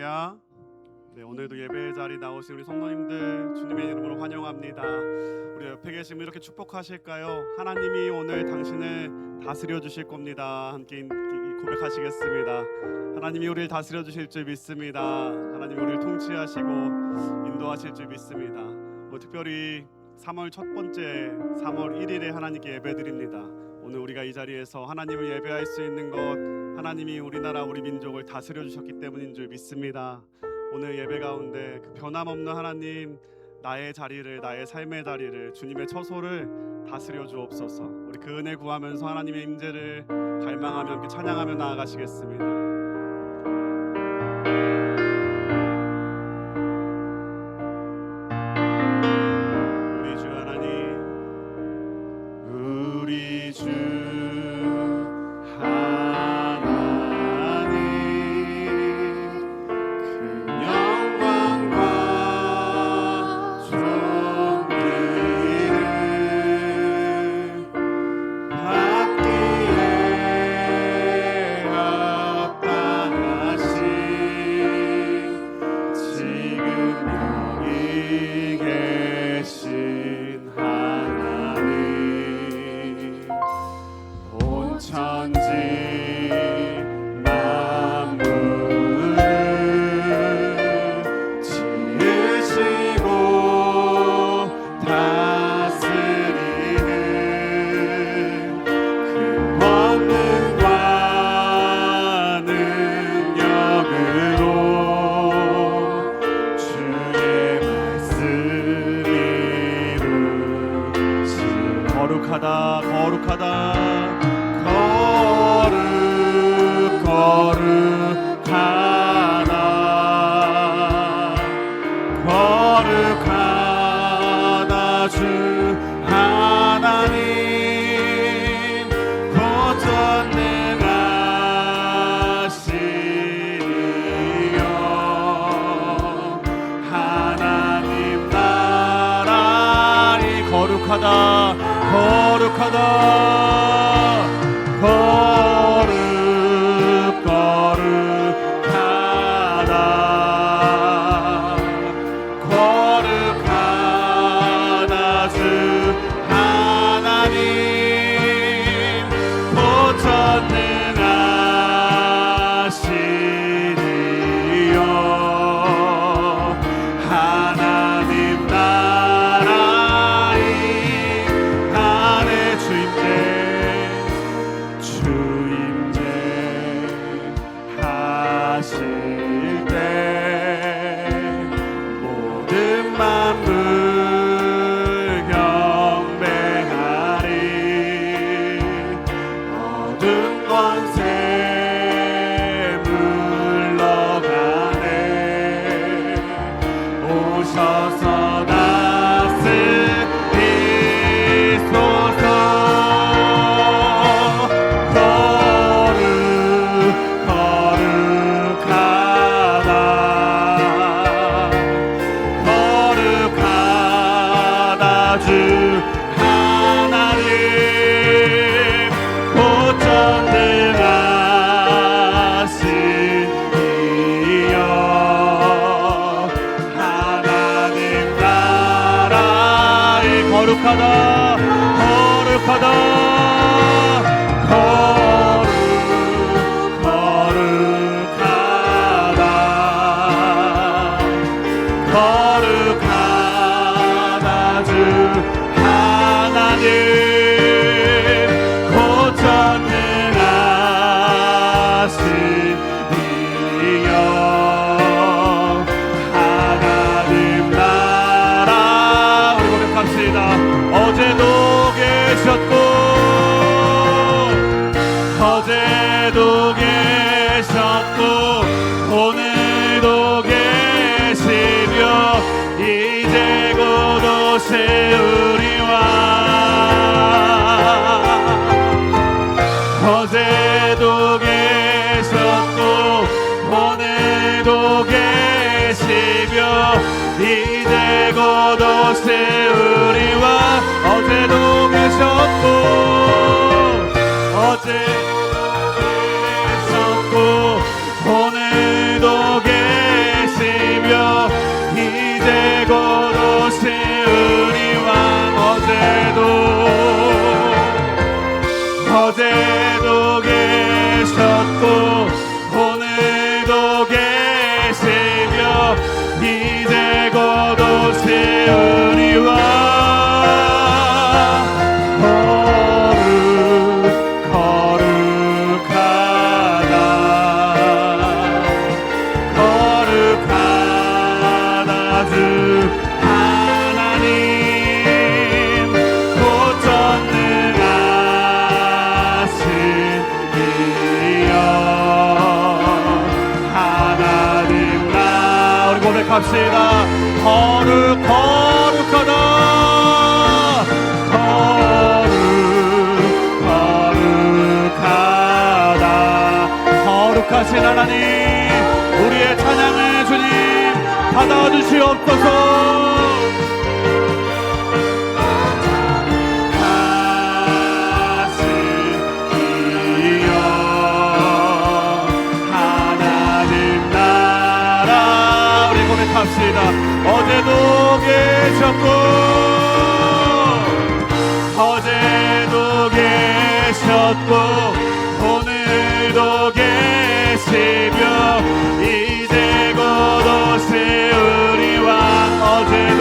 할렐루야. 네, 오늘도 예배의 자리 나오신 우리 성도님들 주님의 이름으로 환영합니다. 우리 옆에 계시면 이렇게 축복하실까요? 하나님이 오늘 당신을 다스려 주실 겁니다. 함께 고백하시겠습니다. 하나님이 우리를 다스려 주실 줄 믿습니다. 하나님이 우리를 통치하시고 인도하실 줄 믿습니다. 특별히 3월 첫 번째 3월 1일에 하나님께 예배드립니다. 오늘 우리가 이 자리에서 하나님을 예배할 수 있는 것, 하나님이 우리나라 우리 민족을 다스려 주셨기 때문인 줄 믿습니다. 오늘 예배 가운데 그 변함없는 하나님, 나의 자리를, 나의 삶의 자리를, 주님의 처소를 다스려 주옵소서. 우리 그 은혜 구하면서 하나님의 임재를 갈망하며 함께 찬양하며 나아가시겠습니다. 거룩하다 주 하나님, 고전능하시니여. 하나님 나라니 거룩하다 어제도 계셨고 오늘도 계시며 이제 곧 오시우리와. 어제도 계셨고 오늘도 계시며 이제 곧 오시우리와. 어제도 계셨고 어제 계셨고 오늘도 계시며 이제고도 세우리 왕 어제도 계셨고 오늘도 계시며 이제고도 세우리 왕 거룩하다 주 하나님 곧 전능하신 이여 하나님 나 우리 고백합시다. 거룩하다 거룩하신 하나님 우리의 찬양을 주님 받아주시옵소서. 하시이여 하나님 나라 우리 고백합시다. 어제도 계셨고 오늘도 계시며 이제고도 세우리 왕 어제도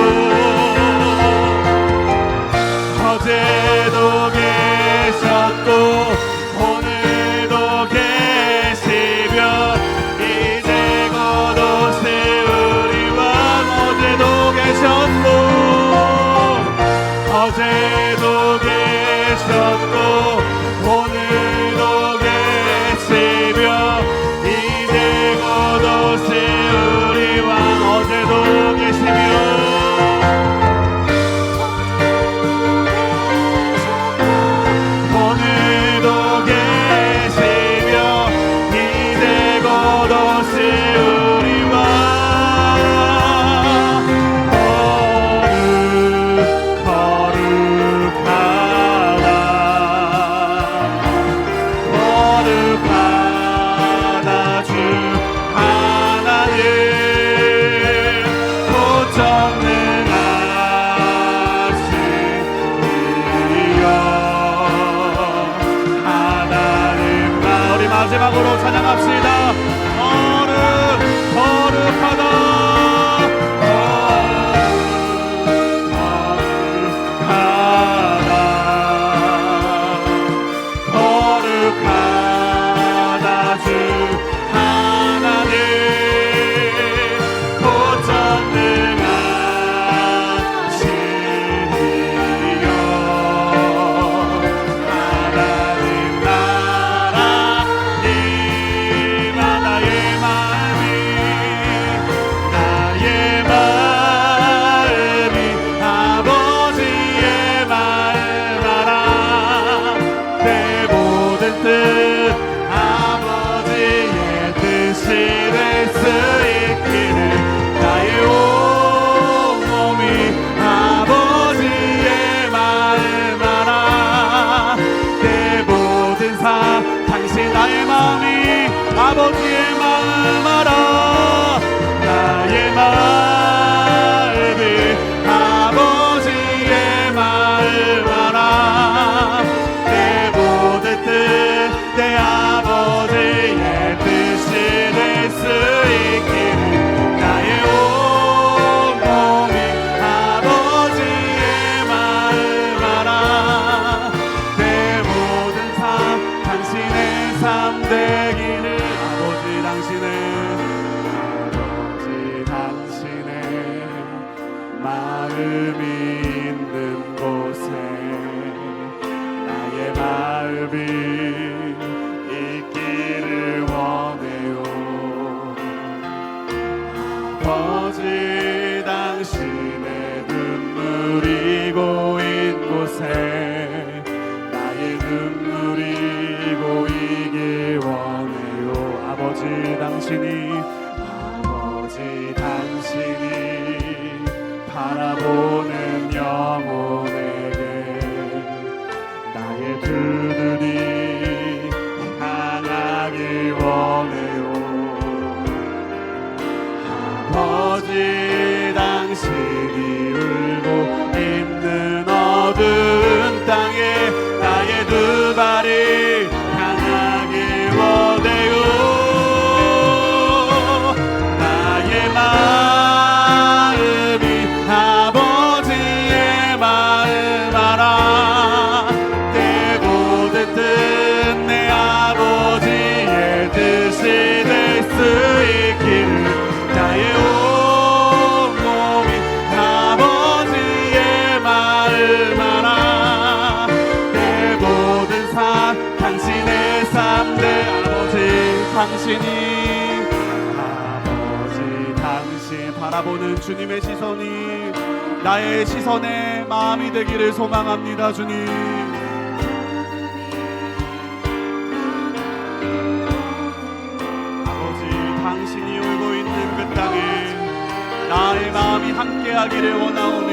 계셨고 오늘도 계시며 이제고도 세우리 왕 어제도 계셨고 오늘도 계시며 이제고도 세우리 왕 어제도 계시며 오늘도 계시며 이제고도 세우리 왕 거룩하다 주 하나님 곧 전능하신 이여 하나님 나 우리 마지막으로 찬양합시다. 거룩하다 주 하나님 곧 전능하신 이여 하나님 나라 이마 나의 마음이 아버지의 마음 알아 내 모든 뜻 아버지의 뜻이 될 수 있기를 나의 온몸이 아버지의 마음 알아 내 모든 삶 당신 나의 마음이 아버지의 마음 알아 나의 마음이 아버지의 마음 알아 내 모든 뜻 내 아버지의 뜻이 될 수 있기를 나의 온몸이 아버지의 마음 알아 내 모든 삶 당신의 삶 되기를 아버지 당신의 마음이 있는 곳에 나의 마음이 있기를 원해요. 아버지 당신의 눈물이 고인 곳에 나의 눈물이 고이길 원해요. 아버지 당신이 바라보는 영혼에게 나의 두 눈이 향하길 원해요. 아버지 당신 당신이 울고 있는 어두운 땅에 나의 두 발이 향하길 원해요. 나의 마음이 아버지의 마음 알아. 내 모든 뜻 내 아버지의 뜻이 될 수 있기를. 나의 온몸이 아버지의 마음 알아. 내 모든 삶 당신의 삶 내 아버지 당신이 아버지 당신 바라보는 주님의 시선이 나의 시선의 마음이 되기를 소망합니다. 주님 아버지 당신이 울고 있는 그 땅에 나의 마음이 함께하기를 원하오니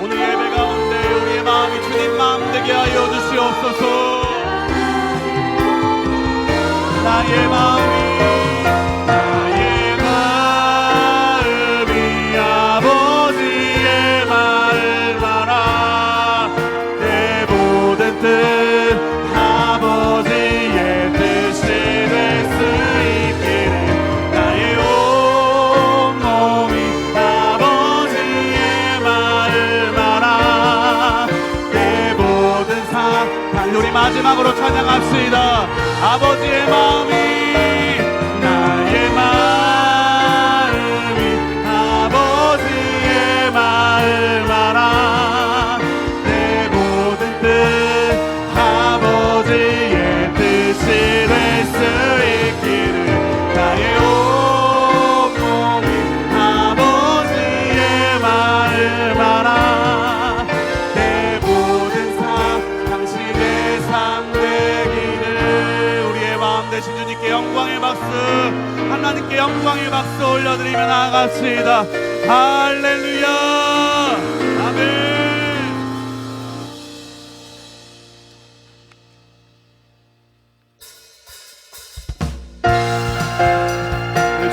오늘 예배 가운데 우리의 마음이 주님 마음 되게 하여 주시옵소서. 나의 마음이 아버지의 마음 알아. 내 모든 뜻 아버지의 뜻이 될 수 있기를. 나의 온몸이 아버지의 마음 알아. 내 모든 삶 우리 마지막으로 찬양합시다. 아버지의 마음이 나의 마음이 아버지의 마음 알아. 내 모든 뜻 아버지의 뜻이 될 수 있기를. 나의 온몸이 아버지의 마음 알아. 내 모든 삶 당신의 삶 되기를. 우리의 마음 되신 주님께 영광의 박수, 하나님께 영광의 박수 올려드리며 나아갑시다. 할렐루야 아멘.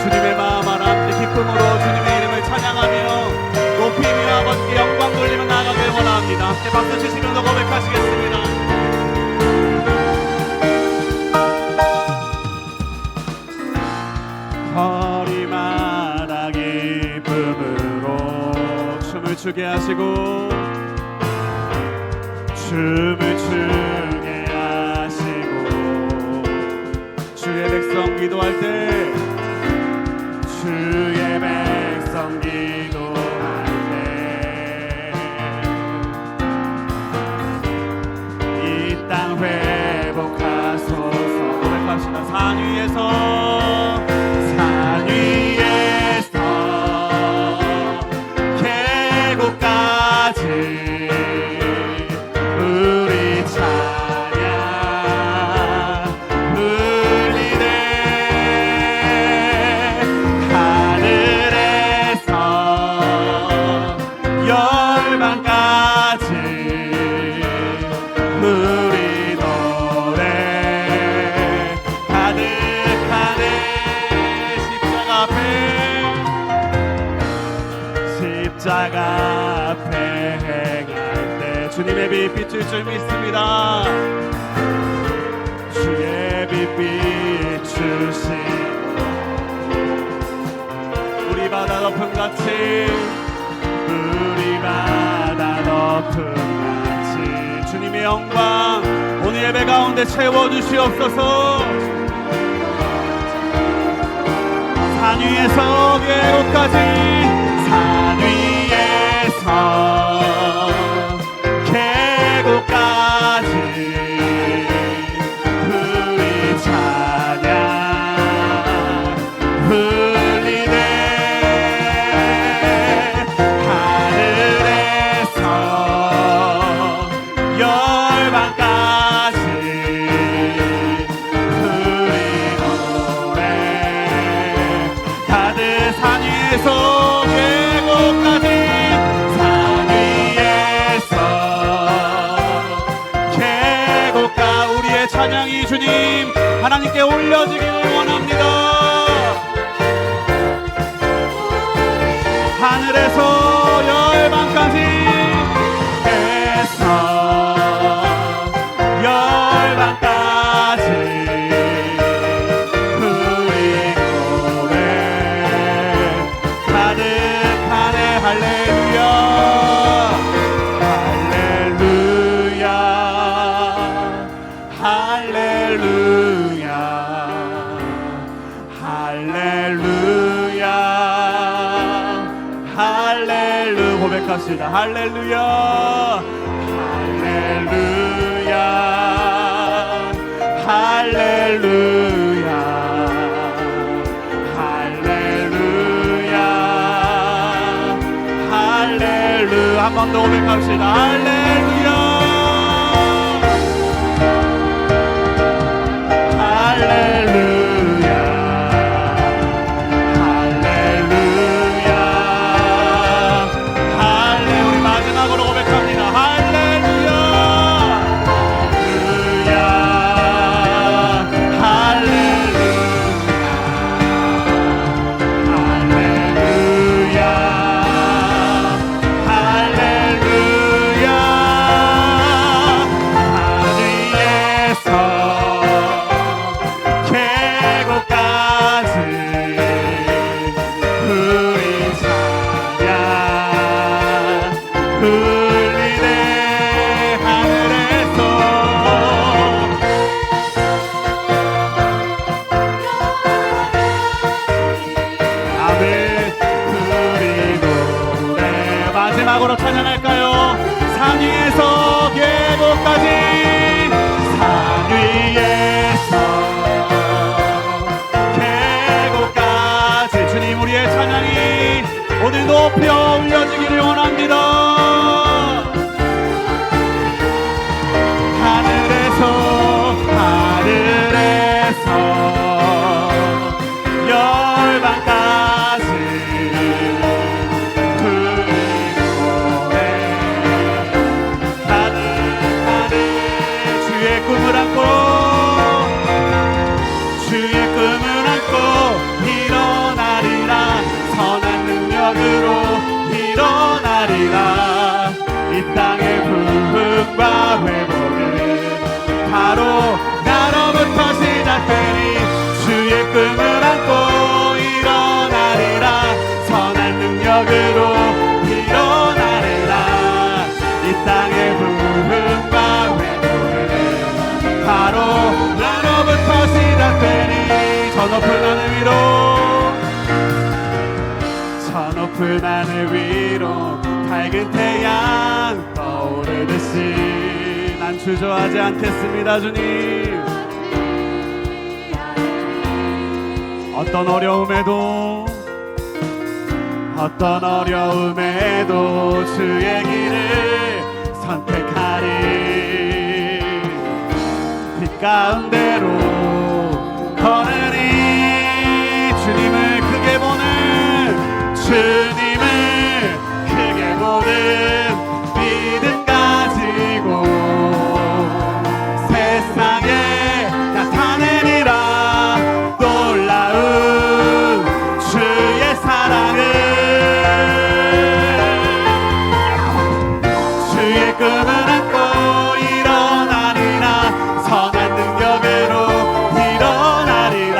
주님의 마음 알아. 기쁨으로 주님의 이름을 찬양하며 높이며 아버지께 영광 돌리며 나아가길 원합니다. 함께 박수 치시면서 고백하시겠습니다. 거리마다 기쁨으로 춤을 추게 하시고 춤을 추게 하시고 주의 백성 기도할 때 주의 백성 기도할 때 이 땅 회복하소서. 고백합시다. 산 위에서 계곡까지 우리 찬양 흘리네. 하늘에서 열방까지 우리 노래 가득하네. 십자가 앞에 행할 때 주님의 빛 비출 줄 믿습니다. 주의 빛 비추시 우리 바다 덮음 같이 우리 바다 덮음 같이 주님의 영광 오늘 예배 가운데 채워주시옵소서. 산 위에서 계곡까지 산 위에서 계곡까지 우리 찬양 흘리네. 하늘에서 열방까지 우리 노래 다들 산 위에서 계곡까지 산 위에서 계곡가 우리의 찬양이 주님 하나님께 올려지기를 원합니다. 하늘 하늘에서 열방까지 에서 열방까지 우리 노래 가득하네. 할렐루야 할렐루야 할렐루야 할렐루야 할렐루 고백합시다. 할렐루야 할렐루야 할렐루야 할렐루야 할렐루 한 번 더 고백합시다. 할렐루야 할렐루야 할렐루야 할렐 우리 마지막으로 고백합니다. 할렐루야 할렐루야 할렐루야 할렐루야 하늘에서 계곡까지 우리 찬양 흘리네. 하늘에서 아멘. 우리 노래 마지막으로 찬양할까요? 산 위에서 계곡까지 산 위에서 계곡까지 주님 우리의 찬양이 오늘 높여 올려지기를 원합니다. 하늘에서 열방까지 우리 노래 가득하네. 주의 꿈을 안고 주의 꿈을 안고 일어나리라. 선한 능력으로 일어나리라. 이 땅의 부흥과 회복은 바로 나로부터 시작되니 주의 꿈을 안고 일어나리라. 선한 능력으로 일어나리라. 이 땅의 부흥과 회복은 바로 나로부터 시작되니 저 높은 하늘 위로 저 높은 하늘 위로 밝은 태양 떠오르듯이 난 주저하지 않겠습니다. 주님 어떤 어려움에도 주의 길을 선택하리. 빛 가운데로 걸으니 주님을 크게 보는 주님을 크게 보는 믿음 가지고 세상에 나타내리라. 놀라운 주의 사랑을 주의 꿈을 안고 일어나리라. 선한 능력으로 일어나리라.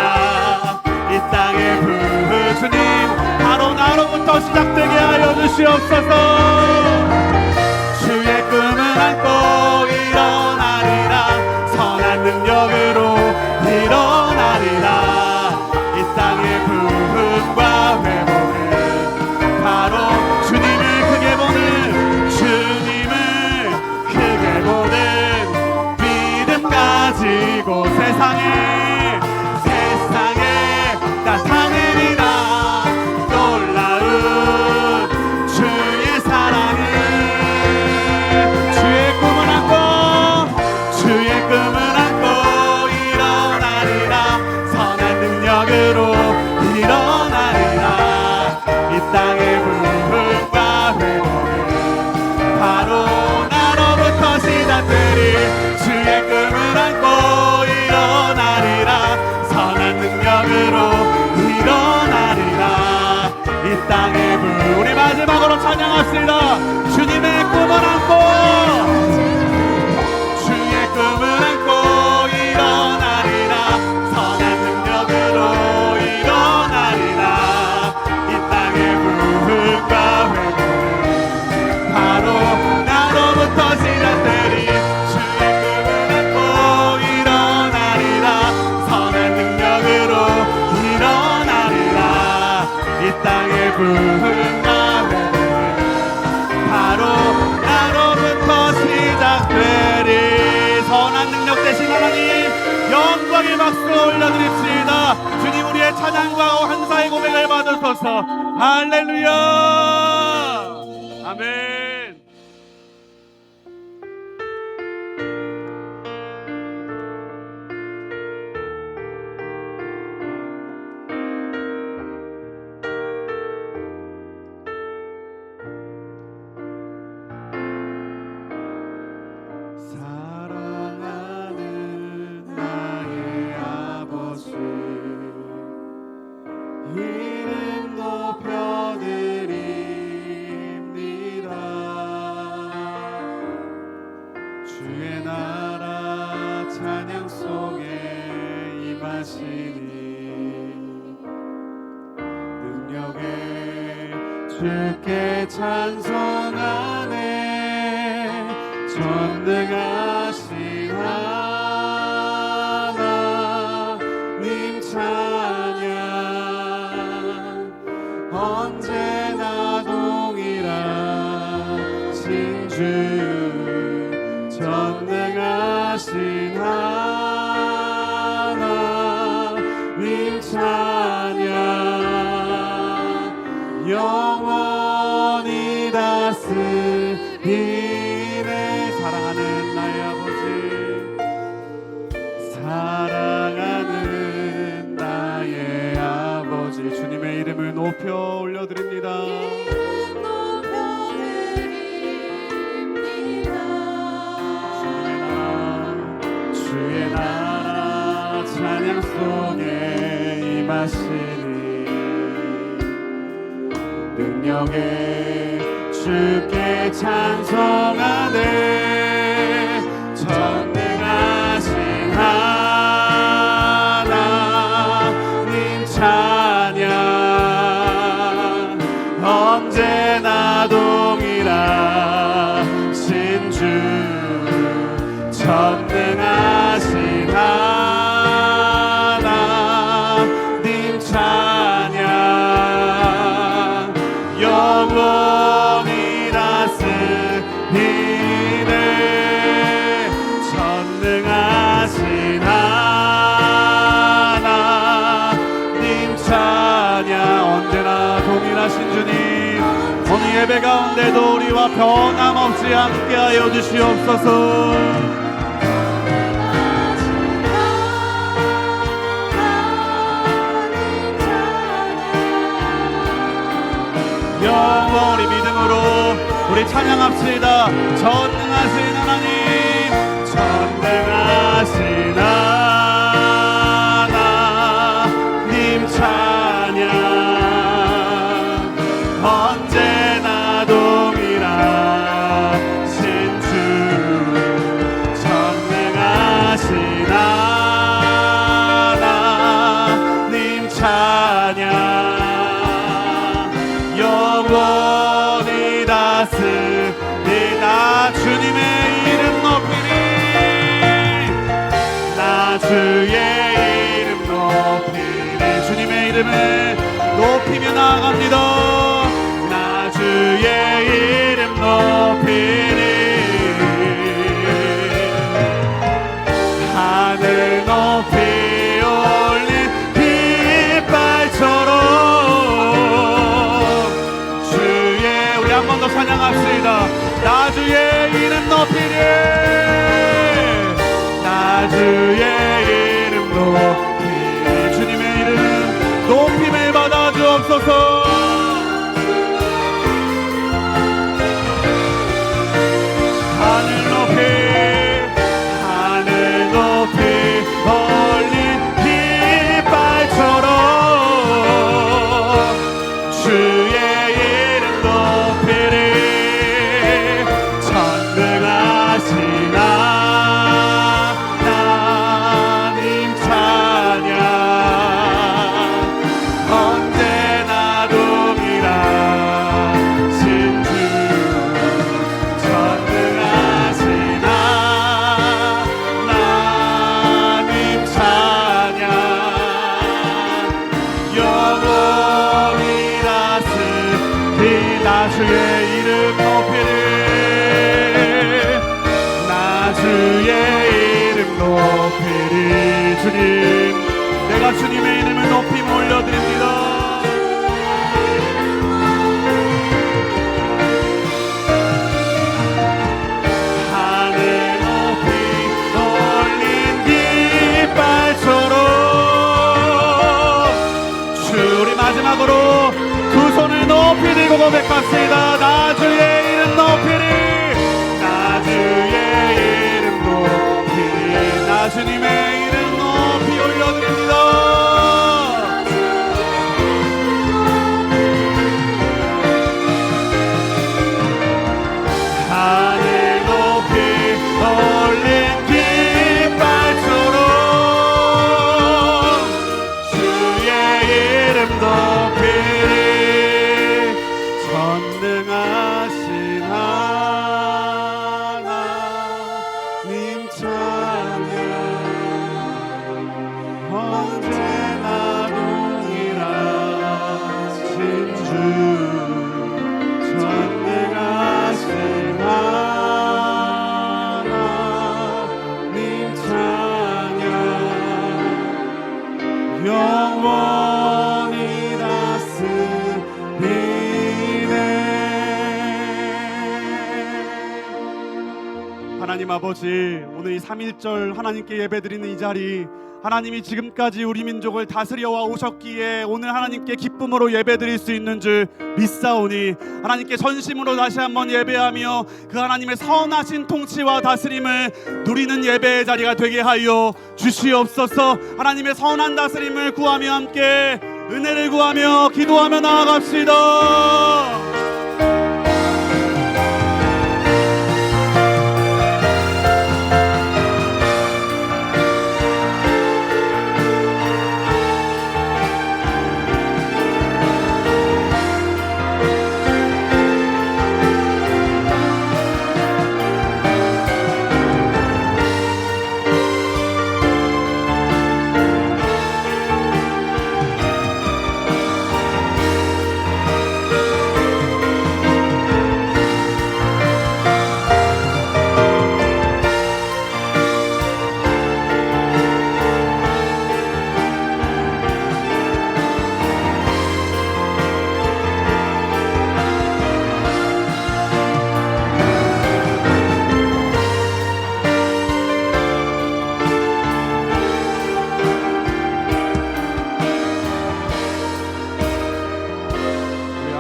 이 땅의 부흥 주님 바로 나로부터 시작되게 하여 주시옵소서. 주의 꿈을 안고 일어나리라. 선한 능력으로 일어나리라. 이 땅의 부흥과 회복은 바로 주님을 크게 보는 믿음 가지고 세상에 나타내리라. 놀라운 주의 사랑 찬양합시다. 주님의 꿈을 안고, 주의 꿈을 안고 일어나리라. 선한 능력으로 일어나리라. 이 땅의 부흥과 회복은 바로 나로부터 시작되리. 주의 꿈을 안고 일어나리라. 선한 능력으로 일어나리라. 이 땅의 부흥과 회복은 바로 나로부터 시작되리. 선한 능력 되신 하나님, 영광의 박수 올려드립시다. 주님, 우리의 찬양과 한사의 고백을 받으소서. 할렐루야. 아멘. 사랑하는 나의 아버지, 이름 높여드립니다. 주의 나라 찬양 속에 임하시니 능력에 주께 찬송하네. 전능하신 하나님 찬양, 언제나 동일하신 주. 전능하신 하나님 찬양, 영원히 다스리네. 사랑하는 나의 아버지, 사랑하는 나의 아버지, 주님의 이름을 높여 올려드립니다. 주의 나라 찬양 속에 임하시니 능력에 주께 찬송하네. 전능하신 하나님 찬양, 언제나 동일하신 주. 전능하신 하나님 찬양, 영원히 다스리네. 전능하신 하나님 찬양, 언제나 동일하신 주님, 오늘 예배 가운데도 우리와 변함없이 함께하여 주시옵소서. 영원히 믿음으로 우리 찬양합시다. 전능하신 하나님, 전능하신 하나님 찬양, 언제나 동일하신 주. 전능하신 하나님 찬양, 영원히 다스리다. 주님의 이름 높이니, 나 주의 이름 높이니. 주님의 이름을 높이며 나아갑니다. 나 주의 이름 높이니. 하늘 높이 올린 깃발처럼 한 번 더 찬양합시다. 나 주의 이름 높이니, 나 주의 이름 높이니. 주님의 이름 높임을 받아 주옵소서. 하늘 높이, 하늘 높이 올린 깃발처럼 주의 이름 높이리. 믿음으로 고백합시다. 나 주의 이름 높이리. 나 주의 이름 높이리. 나 주님의 이름 높이 올려드립니다. 하늘 높이 올린 깃발처럼 주의 이름 높이리. 전능하신 하나님 찬양 언제나 동일하신 주. 전능하신 하나님 찬양 영원히 다스리네. 하나님 아버지, 오늘 이 3.1절 하나님께 예배드리는 이 자리, 하나님이 지금까지 우리 민족을 다스려와 오셨기에 오늘 하나님께 기쁨으로 예배드릴 수 있는 줄 믿사오니 하나님께 전심으로 다시 한번 예배하며 그 하나님의 선하신 통치와 다스림을 누리는 예배의 자리가 되게 하여 주시옵소서. 하나님의 선한 다스림을 구하며 함께 은혜를 구하며 기도하며 나아갑시다.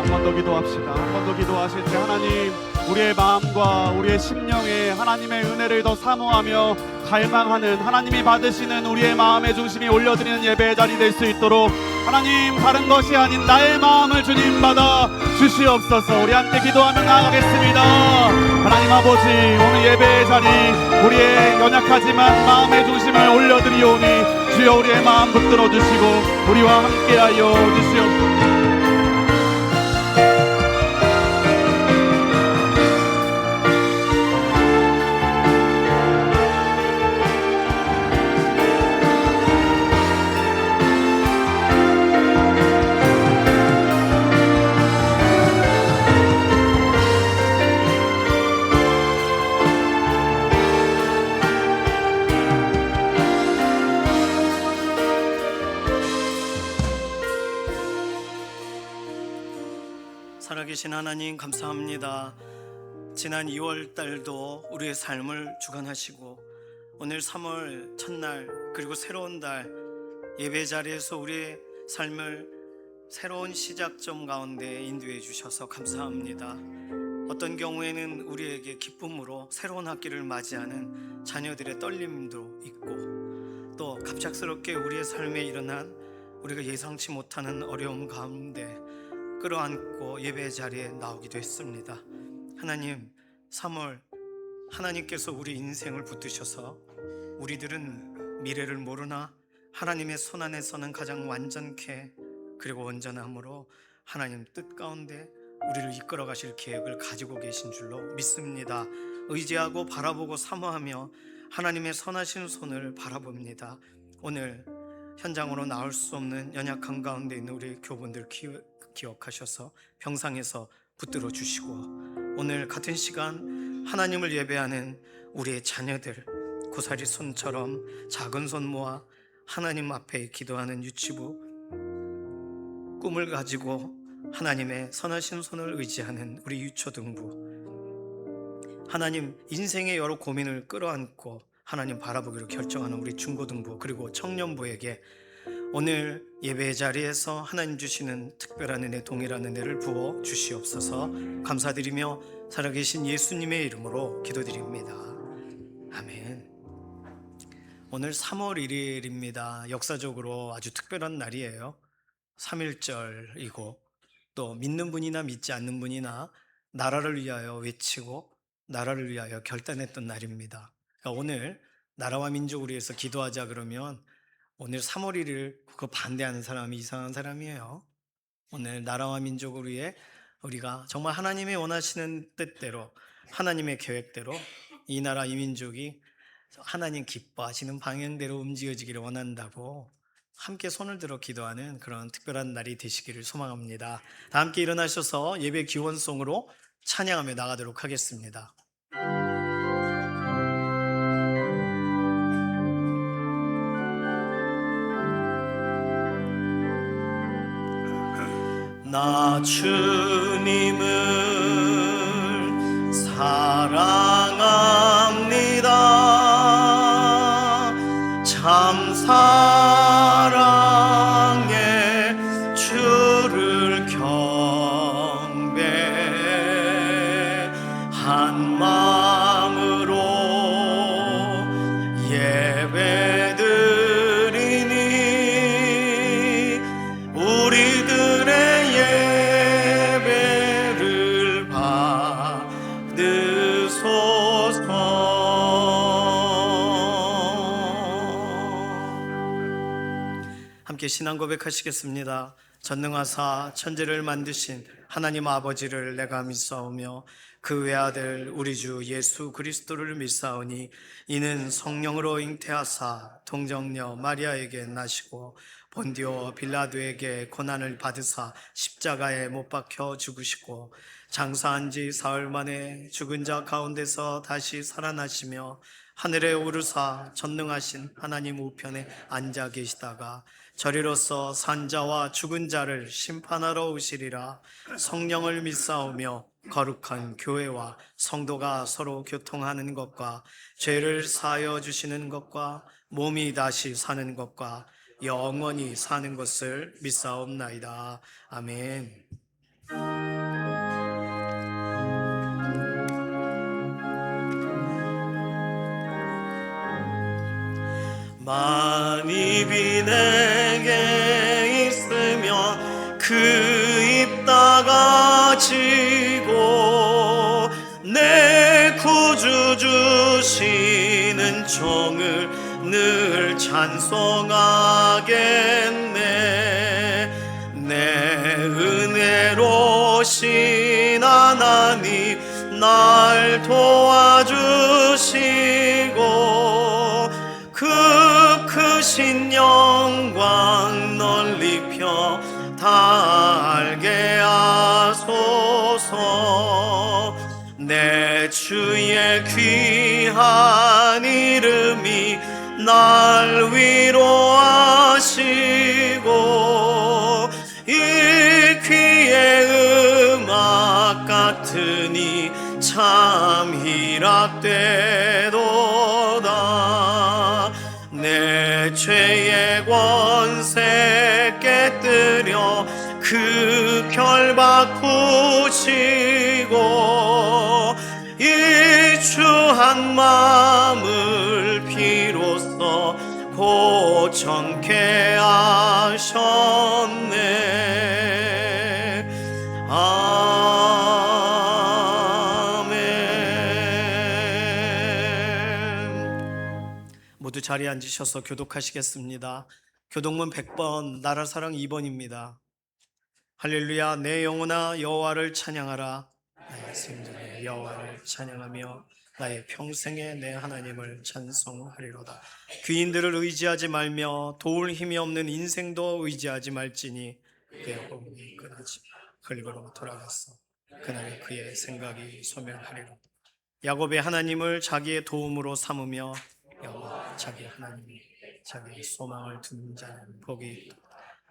한 번 더 기도하실 때 하나님, 우리의 마음과 우리의 심령에 하나님의 은혜를 더 사모하며 갈망하는 하나님이 받으시는 우리의 마음의 중심이 올려드리는 예배의 자리 될 수 있도록 하나님, 다른 것이 아닌 나의 마음을 주님 받아 주시옵소서. 우리 함께 기도하며 나아가겠습니다. 하나님 아버지, 오늘 예배의 자리 우리의 연약하지만 마음의 중심을 올려드리오니 주여 우리의 마음 붙들어 주시고 우리와 함께하여 주시옵소서. 살아계신 하나님 감사합니다. 지난 2월 달도 우리의 삶을 주관하시고 오늘 3월 첫날 그리고 새로운 달 예배 자리에서 우리의 삶을 새로운 시작점 가운데 인도해 주셔서 감사합니다. 어떤 경우에는 우리에게 기쁨으로 새로운 학기를 맞이하는 자녀들의 떨림도 있고 또 갑작스럽게 우리의 삶에 일어난 우리가 예상치 못하는 어려움 가운데 끌어안고 예배 자리에 나오기도 했습니다. 하나님, 3월 하나님께서 우리 인생을 붙드셔서 우리들은 미래를 모르나 하나님의 손 안에서는 가장 완전케 그리고 온전함으로 하나님 뜻 가운데 우리를 이끌어 가실 계획을 가지고 계신 줄로 믿습니다. 의지하고 바라보고 사모하며 하나님의 선하신 손을 바라봅니다. 오늘 현장으로 나올 수 없는 연약한 가운데 있는 우리 교분들 기억하셔서 병상에서 붙들어 주시고 오늘 같은 시간 하나님을 예배하는 우리의 자녀들 고사리 손처럼 작은 손 모아 하나님 앞에 기도하는 유치부 꿈을 가지고 하나님의 선하신 손을 의지하는 우리 유초등부 하나님 인생의 여러 고민을 끌어안고 하나님 바라보기로 결정하는 우리 중고등부 그리고 청년부에게 오늘 예배 자리에서 하나님 주시는 특별한 은혜, 동일한 은혜를 부어 주시옵소서. 감사드리며 살아계신 예수님의 이름으로 기도드립니다. 아멘. 오늘 3월 1일입니다. 역사적으로 아주 특별한 날이에요. 3.1절이고 또 믿는 분이나 믿지 않는 분이나 나라를 위하여 외치고 나라를 위하여 결단했던 날입니다. 그러니까 오늘 나라와 민족을 위해서 기도하자 그러면 오늘 3월 1일 그거 반대하는 사람이 이상한 사람이에요. 오늘 나라와 민족을 위해 우리가 정말 하나님이 원하시는 뜻대로 하나님의 계획대로 이 나라 이 민족이 하나님 기뻐하시는 방향대로 움직여지기를 원한다고 함께 손을 들어 기도하는 그런 특별한 날이 되시기를 소망합니다. 다 함께 일어나셔서 예배 기원송으로 찬양하며 나가도록 하겠습니다. 나 주님을 사랑합니다. 참 사랑의 주를 경배한 마음으로 예배드리니 우리들의 예배를 받으소서. 함께 신앙 고백하시겠습니다. 전능하사 천지를 만드신 하나님 아버지를 내가 믿사오며 그 외아들 우리 주 예수 그리스도를 믿사오니 이는 성령으로 잉태하사 동정녀 마리아에게 나시고 본디오 빌라도에게 고난을 받으사 십자가에 못 박혀 죽으시고 장사한 지 사흘 만에 죽은 자 가운데서 다시 살아나시며 하늘에 오르사 전능하신 하나님 우편에 앉아 계시다가 저리로서 산자와 죽은 자를 심판하러 오시리라. 성령을 믿사오며 거룩한 교회와 성도가 서로 교통하는 것과 죄를 사하여 주시는 것과 몸이 다시 사는 것과 영원히 사는 것을 믿사옵나이다. 아멘. 만입이 내게 있으며 그 입 다가지고 내 구주 주시는 종을 늘 찬송하겠네. 내 은혜로신 하나님 날 도와주시고 그 크신 영광 널리 펴 다 알게 하소서. 내 주의 귀한 이름이 날 위로하시고 이 귀의 음악 같으니 참 희락되도다. 내 죄의 권세 깨뜨려 그 결박 푸시고 이 주 한 마음을 비로소 고정케 하셨네. 아멘. 모두 자리에 앉으셔서 교독하시겠습니다. 교독문 100번, 나라사랑 2번입니다. 할렐루야. 내 영혼아 여호와를 찬양하라. 나의 생전에 여호와를 찬양하며 나의 평생에 내 하나님을 찬송하리로다. 귀인들을 의지하지 말며 도울 힘이 없는 인생도 의지하지 말지니 그의 호흡이 끊어지 흙으로 돌아갔어. 그날에 그의 생각이 소멸하리로다. 야곱의 하나님을 자기의 도움으로 삼으며 여호와 자기 하나님이 자기의 소망을 둔 자는 복이 있다.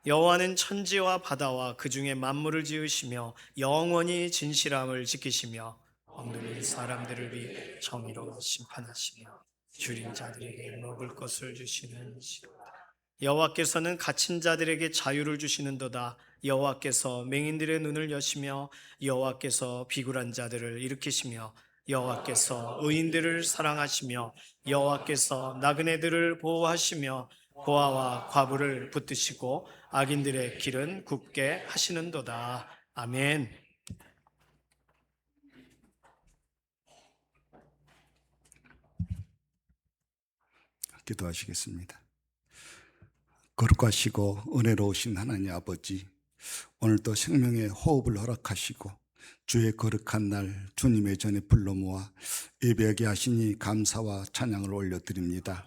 여호와는 천지와 바다와 그 중에 만물을 지으시며 영원히 진실함을 지키시며 억눌린 사람들을 위해 정의로 심판하시며 줄인 자들에게 먹을 것을 주시는 시로다. 여호와께서는 갇힌 자들에게 자유를 주시는도다. 여호와께서 맹인들의 눈을 여시며 여호와께서 비굴한 자들을 일으키시며 여호와께서 의인들을 사랑하시며 여호와께서 나그네들을 보호하시며 고아와 과부를 붙드시고 악인들의 길은 굽게 하시는도다. 아멘. 기도하시겠습니다. 거룩하시고 은혜로우신 하나님 아버지, 오늘도 생명의 호흡을 허락하시고 주의 거룩한 날 주님의 전에 불러 모아 예배하게 하시니 감사와 찬양을 올려드립니다.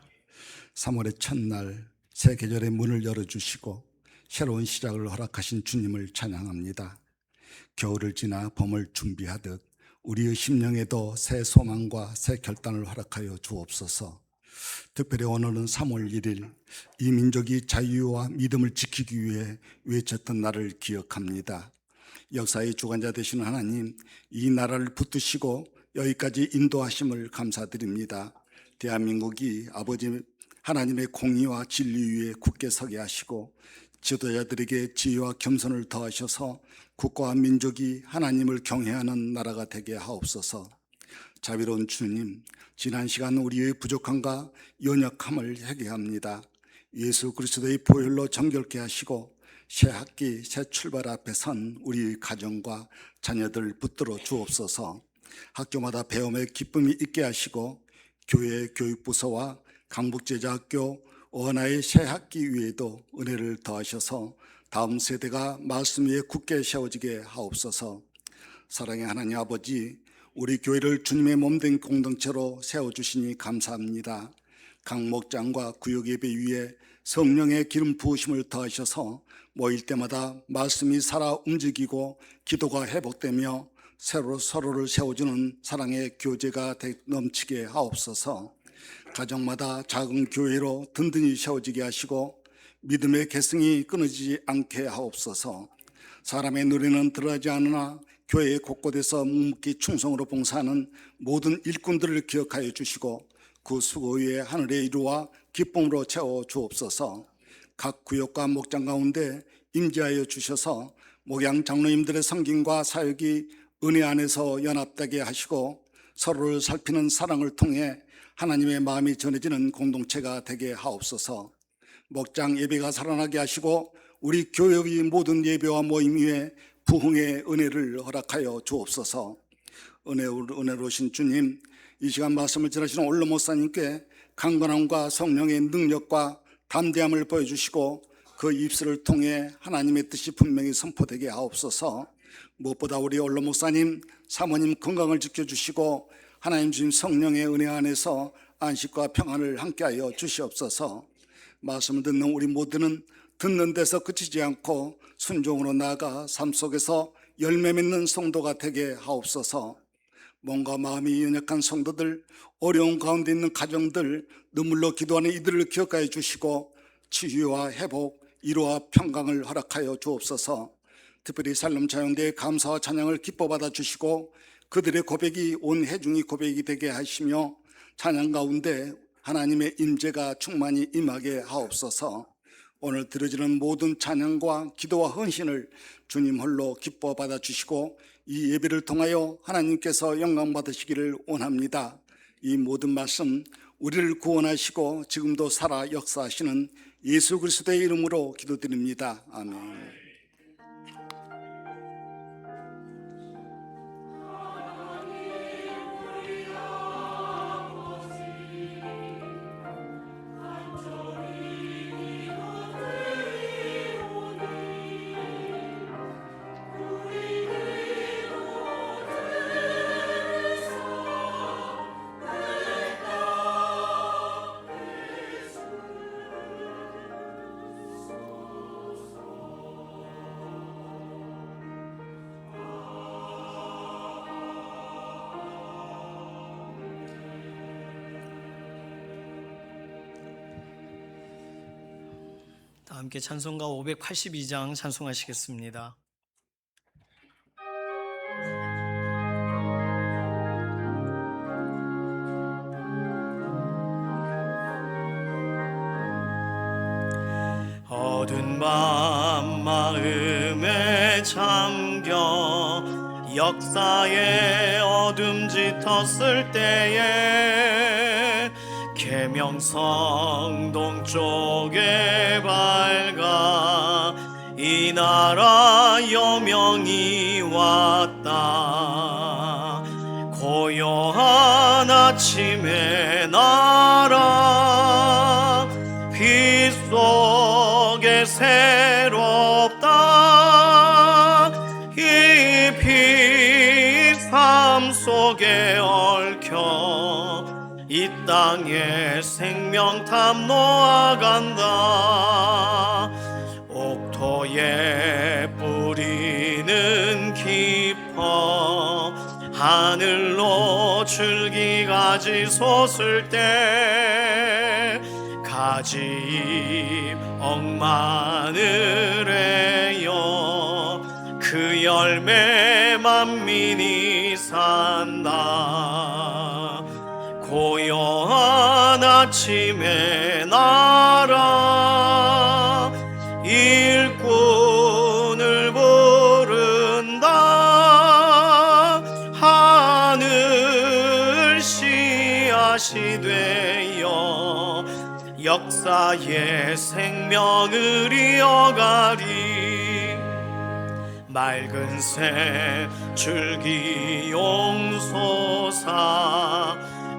3월의 첫날 새 계절의 문을 열어주시고 새로운 시작을 허락하신 주님을 찬양합니다. 겨울을 지나 봄을 준비하듯 우리의 심령에도 새 소망과 새 결단을 허락하여 주옵소서. 특별히 오늘은 3월 1일 이 민족이 자유와 믿음을 지키기 위해 외쳤던 날을 기억합니다. 역사의 주관자 되시는 하나님, 이 나라를 붙드시고 여기까지 인도하심을 감사드립니다. 대한민국이 아버지 하나님의 공의와 진리 위에 굳게 서게 하시고 지도자들에게 지혜와 겸손을 더하셔서 국가와 민족이 하나님을 경외하는 나라가 되게 하옵소서. 자비로운 주님, 지난 시간 우리의 부족함과 연약함을 회개합니다. 예수 그리스도의 보혈로 정결케 하시고 새 학기, 새 출발 앞에 선 우리 가정과 자녀들 붙들어 주옵소서. 학교마다 배움의 기쁨이 있게 하시고 교회 교육부서와 강북제자학교 원하의 새 학기 위에도 은혜를 더하셔서 다음 세대가 말씀 위에 굳게 세워지게 하옵소서. 사랑의 하나님 아버지, 우리 교회를 주님의 몸된 공동체로 세워주시니 감사합니다. 각 목장과 구역 예배 위에 성령의 기름 부으심을 더하셔서 모일 때마다 말씀이 살아 움직이고 기도가 회복되며 서로를 세워주는 사랑의 교제가 넘치게 하옵소서. 가정마다 작은 교회로 든든히 세워지게 하시고 믿음의 계승이 끊어지지 않게 하옵소서. 사람의 노래는 들어가지 않으나 교회 곳곳에서 묵묵히 충성으로 봉사하는 모든 일꾼들을 기억하여 주시고 그 수고 위에 하늘의 이루와 기쁨으로 채워 주옵소서. 각 구역과 목장 가운데 임재하여 주셔서 목양 장로님들의 섬김과 사역이 은혜 안에서 연합되게 하시고 서로를 살피는 사랑을 통해 하나님의 마음이 전해지는 공동체가 되게 하옵소서. 목장 예배가 살아나게 하시고 우리 교회의 모든 예배와 모임 위에 부흥의 은혜를 허락하여 주옵소서. 은혜로우신 주님, 이 시간 말씀을 전하시는 올로 목사님께 강건함과 성령의 능력과 담대함을 보여주시고 그 입술을 통해 하나님의 뜻이 분명히 선포되게 하옵소서. 무엇보다 우리 올로 목사님, 사모님 건강을 지켜주시고 하나님 주님 성령의 은혜 안에서 안식과 평안을 함께하여 주시옵소서. 말씀을 듣는 우리 모두는 듣는 데서 그치지 않고 순종으로 나아가 삶 속에서 열매 맺는 성도가 되게 하옵소서. 몸과 마음이 연약한 성도들, 어려운 가운데 있는 가정들, 눈물로 기도하는 이들을 기억하여 주시고 치유와 회복, 위로와 평강을 허락하여 주옵소서. 특별히 살림 자연대의 감사와 찬양을 기뻐 받아 주시고 그들의 고백이 온 회중이 고백이 되게 하시며 찬양 가운데 하나님의 임재가 충만히 임하게 하옵소서. 오늘 드려지는 모든 찬양과 기도와 헌신을 주님 홀로 기뻐 받아 주시고 이 예배를 통하여 하나님께서 영광 받으시기를 원합니다. 이 모든 말씀 우리를 구원하시고 지금도 살아 역사하시는 예수 그리스도의 이름으로 기도드립니다. 아멘. 다 함께 찬송가 582장 찬송하시겠습니다. 역사의 어둠 짙었을 때에 계명성 동쪽에 밝아 이 나라 여명이 왔다. 고요한 아침의 나라 빛 속에 새롭다. 이 빛 삶 속에 얽혀 이 땅에 생명탐 놓아간다. 옥토에 뿌리는 깊어 하늘로 줄기가지 솟을 때 가지잎 억마늘에여 그 열매 만민이 산다. 고요한 아침의 나라 일꾼을 부른다. 하늘 씨앗이 되어 역사의 생명을 이어가리. 맑은 새 줄기 용솟아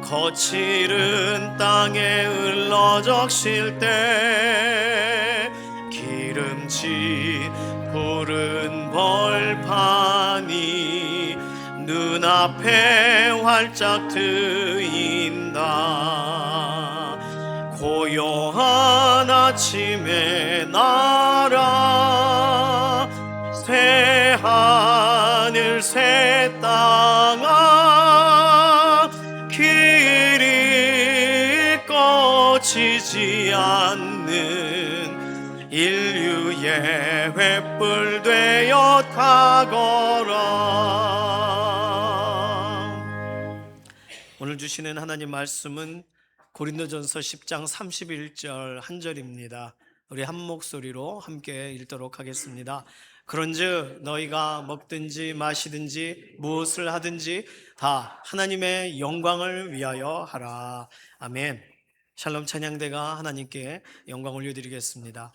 거칠은 땅에 흘러적실 때 기름진 푸른 벌판이 눈앞에 활짝 트인다. 고요한 아침의 나라 새 하늘 새 땅아 길이 꺼지지 않는 인류의 횃불 되어 타거라. 오늘 주시는 하나님 말씀은 고린도전서 10장 31절 한 절입니다. 우리 한 목소리로 함께 읽도록 하겠습니다. 그런즉 너희가 먹든지 마시든지 무엇을 하든지 다 하나님의 영광을 위하여 하라. 아멘. 샬롬 찬양대가 하나님께 영광 올려드리겠습니다.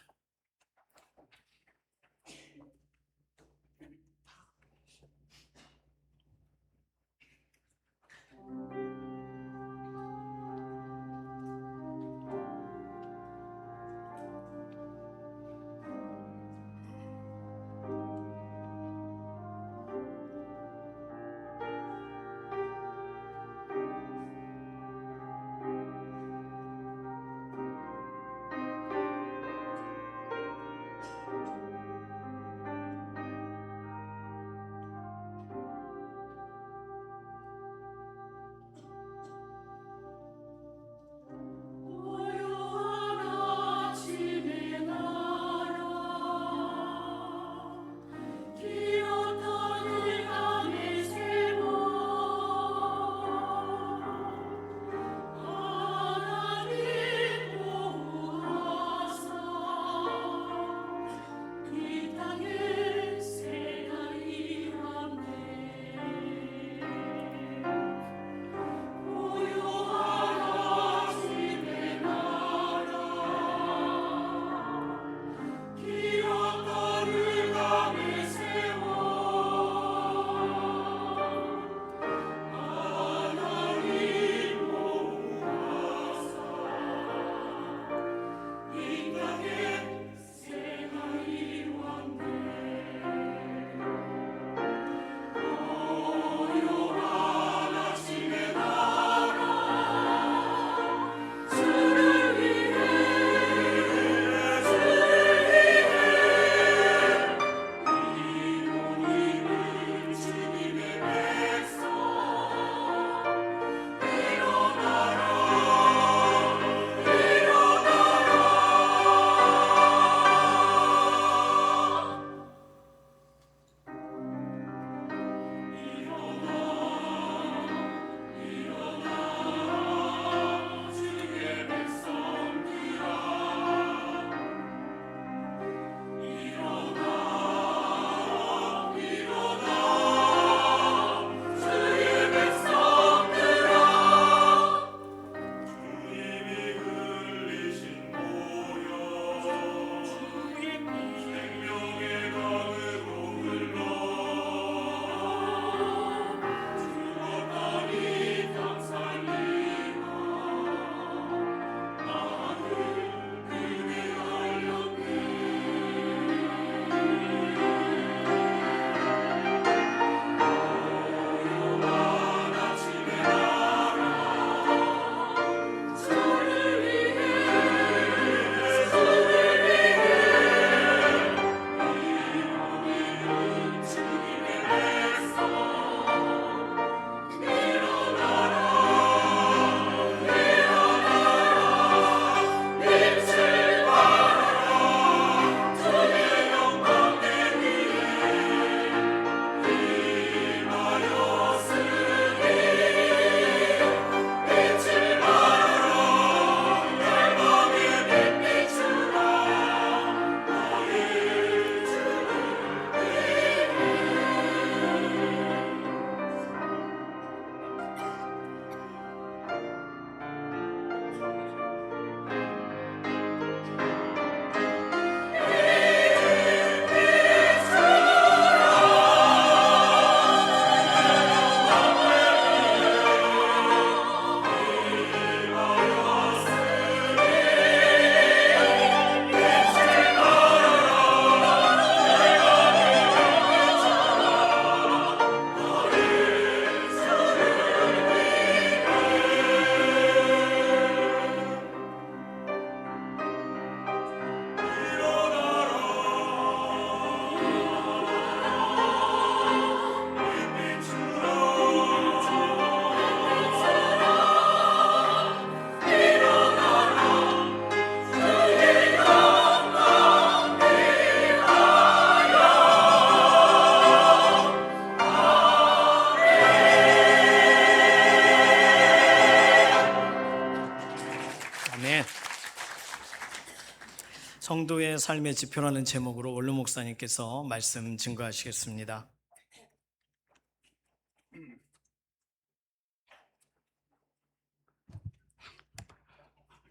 성도의 삶의 지표라는 제목으로 원로 목사님께서 말씀 증거하시겠습니다.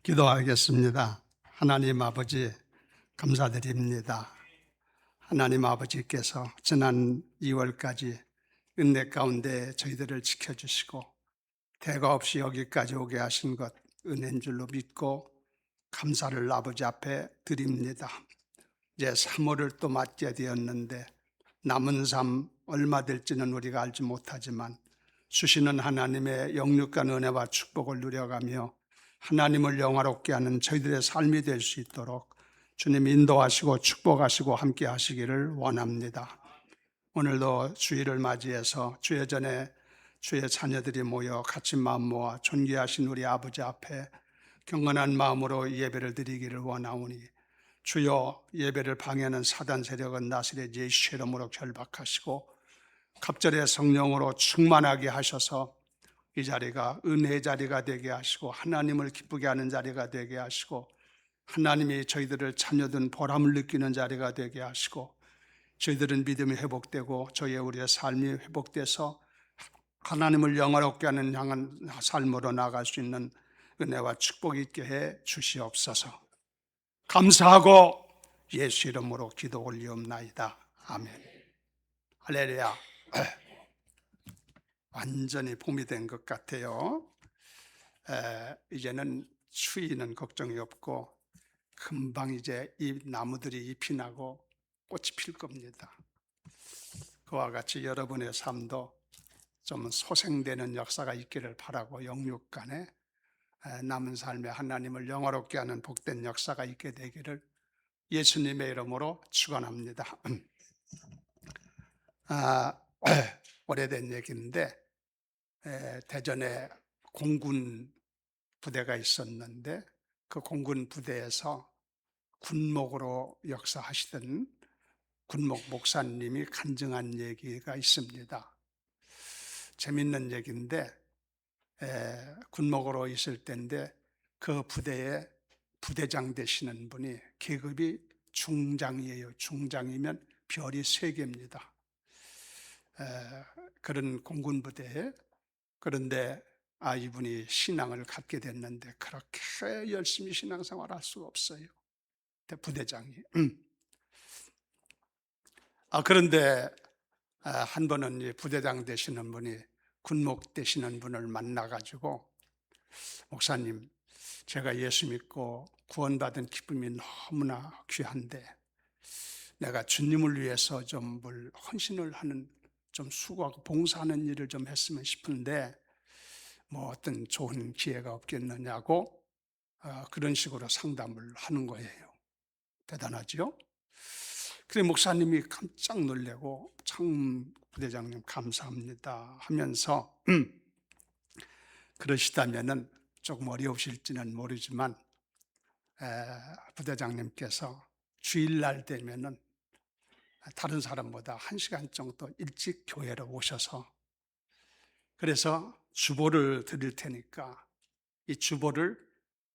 기도하겠습니다. 하나님 아버지 감사드립니다. 하나님 아버지께서 지난 2월까지 은혜 가운데 저희들을 지켜주시고 대가 없이 여기까지 오게 하신 것 은혜인 줄로 믿고 감사를 아버지 앞에 드립니다. 이제 3월을 또 맞게 되었는데 남은 삶 얼마 될지는 우리가 알지 못하지만 주시는 하나님의 영육간 은혜와 축복을 누려가며 하나님을 영화롭게 하는 저희들의 삶이 될 수 있도록 주님 인도하시고 축복하시고 함께 하시기를 원합니다. 오늘도 주일을 맞이해서 주여 전에 주의 자녀들이 모여 같이 마음 모아 존귀하신 우리 아버지 앞에 경건한 마음으로 예배를 드리기를 원하오니 주여 예배를 방해하는 사단 세력은 나사렛 예수의 이름으로 결박하시고 갑절의 성령으로 충만하게 하셔서 이 자리가 은혜의 자리가 되게 하시고 하나님을 기쁘게 하는 자리가 되게 하시고 하나님이 저희들을 자녀든 보람을 느끼는 자리가 되게 하시고 저희들은 믿음이 회복되고 저희의 우리의 삶이 회복돼서 하나님을 영화롭게 하는 향한 삶으로 나아갈 수 있는 은혜와 축복이 있게 해 주시옵소서. 감사하고 예수 이름으로 기도 올리옵나이다. 아멘. 할렐루야. 완전히 봄이 된 것 같아요. 이제는 추위는 걱정이 없고 금방 이제 이 나무들이 잎이 나고 꽃이 필 겁니다. 그와 같이 여러분의 삶도 좀 소생되는 역사가 있기를 바라고 영육간에 남은 삶에 하나님을 영화롭게 하는 복된 역사가 있게 되기를 예수님의 이름으로 축원합니다. 오래된 얘기인데 대전에 공군 부대가 있었는데 그 공군 부대에서 군목으로 역사하시던 군목 목사님이 간증한 얘기가 있습니다. 재밌는 얘기인데 군목으로 있을 때인데 그 부대에 부대장 되시는 분이 계급이 중장이에요. 중장이면 별이 3개입니다. 그런 공군 부대에 그런데 이분이 신앙을 갖게 됐는데 그렇게 열심히 신앙생활 할 수가 없어요. 부대장이. 그런데 한 번은 이 부대장 되시는 분이 군목 되시는 분을 만나가지고 목사님, 제가 예수 믿고 구원받은 기쁨이 너무나 귀한데 내가 주님을 위해서 좀 뭘 헌신을 하는 좀 수고하고 봉사하는 일을 좀 했으면 싶은데 뭐 어떤 좋은 기회가 없겠느냐고 그런 식으로 상담을 하는 거예요. 대단하죠? 그래 목사님이 깜짝 놀래고 참 부대장님 감사합니다 하면서 그러시다면은 조금 어려우실지는 모르지만 부대장님께서 주일날 되면은 다른 사람보다 1시간 정도 일찍 교회로 오셔서 그래서 주보를 드릴 테니까 이 주보를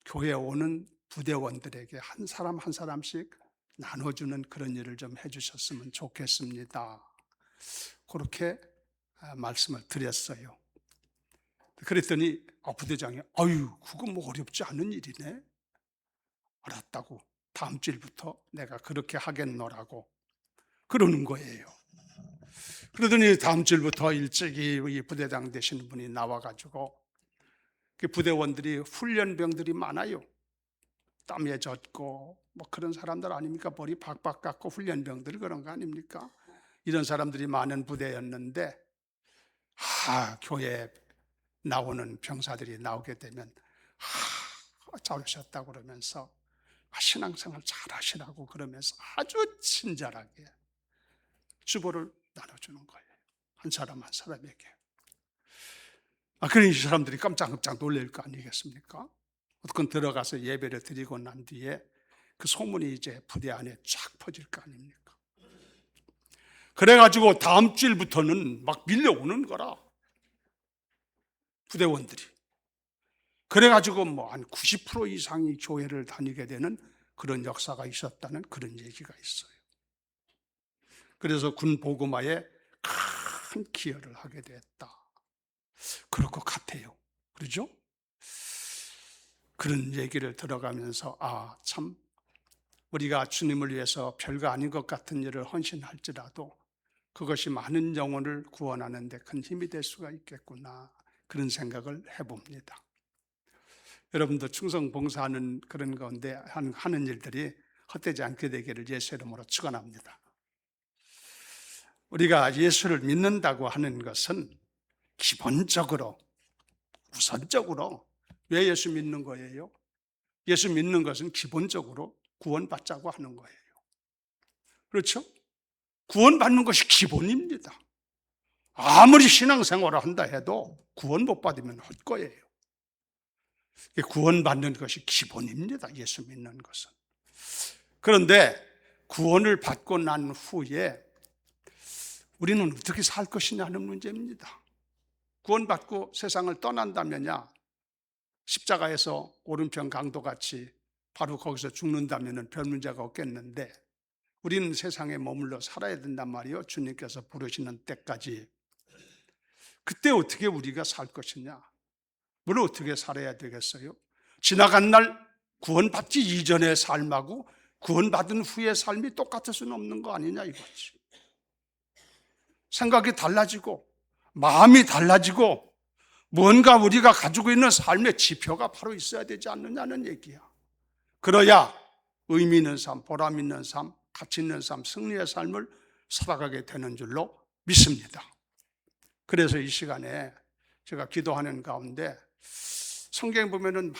교회에 오는 부대원들에게 한 사람 한 사람씩 나눠주는 그런 일을 좀 해주셨으면 좋겠습니다. 그렇게 말씀을 드렸어요. 그랬더니 부대장이 그거 뭐 어렵지 않은 일이네. 알았다고 다음 주일부터 내가 그렇게 하겠노라고 그러는 거예요. 그러더니 다음 주일부터 일찍이 이 부대장 되시는 분이 나와가지고 그 부대원들이 훈련병들이 많아요. 땀에 젖고 뭐 그런 사람들 아닙니까? 머리 박박 깎고 훈련병들 그런 거 아닙니까? 이런 사람들이 많은 부대였는데 교회에 나오는 병사들이 나오게 되면 잘오셨다고 그러면서 신앙생활 잘하시라고 그러면서 아주 친절하게 주보를 나눠주는 거예요. 한 사람 한 사람에게. 그러니 이 사람들이 깜짝깜짝 놀랄 거 아니겠습니까? 어떻게 들어가서 예배를 드리고 난 뒤에 그 소문이 이제 부대 안에 쫙 퍼질 거 아닙니까? 그래가지고 다음 주일부터는 막 밀려오는 거라. 부대원들이. 그래가지고 뭐 한 90% 이상이 교회를 다니게 되는 그런 역사가 있었다는 그런 얘기가 있어요. 그래서 군 보고마에 큰 기여를 하게 됐다. 그럴 것 같아요. 그렇죠? 그런 얘기를 들어가면서 참 우리가 주님을 위해서 별거 아닌 것 같은 일을 헌신할지라도 그것이 많은 영혼을 구원하는 데 큰 힘이 될 수가 있겠구나, 그런 생각을 해봅니다. 여러분도 충성 봉사하는 그런 가운데 하는 일들이 헛되지 않게 되기를 예수 이름으로 축원합니다. 우리가 예수를 믿는다고 하는 것은 기본적으로, 우선적으로 왜 예수 믿는 거예요? 예수 믿는 것은 기본적으로 구원받자고 하는 거예요. 그렇죠? 구원받는 것이 기본입니다. 아무리 신앙생활을 한다 해도 구원 못 받으면 헛거예요. 구원받는 것이 기본입니다. 예수 믿는 것은. 그런데 구원을 받고 난 후에 우리는 어떻게 살 것이냐는 문제입니다. 구원받고 세상을 떠난다면야 십자가에서 오른편 강도같이 바로 거기서 죽는다면 별 문제가 없겠는데 우리는 세상에 머물러 살아야 된단 말이에요. 주님께서 부르시는 때까지. 그때 어떻게 우리가 살 것이냐? 뭘 어떻게 살아야 되겠어요? 지나간 날 구원받지 이전의 삶하고 구원받은 후의 삶이 똑같을 수는 없는 거 아니냐 이거지. 생각이 달라지고 마음이 달라지고 뭔가 우리가 가지고 있는 삶의 지표가 바로 있어야 되지 않느냐는 얘기야. 그래야 의미 있는 삶, 보람 있는 삶, 가치 있는 삶, 승리의 삶을 살아가게 되는 줄로 믿습니다. 그래서 이 시간에 제가 기도하는 가운데 성경에 보면은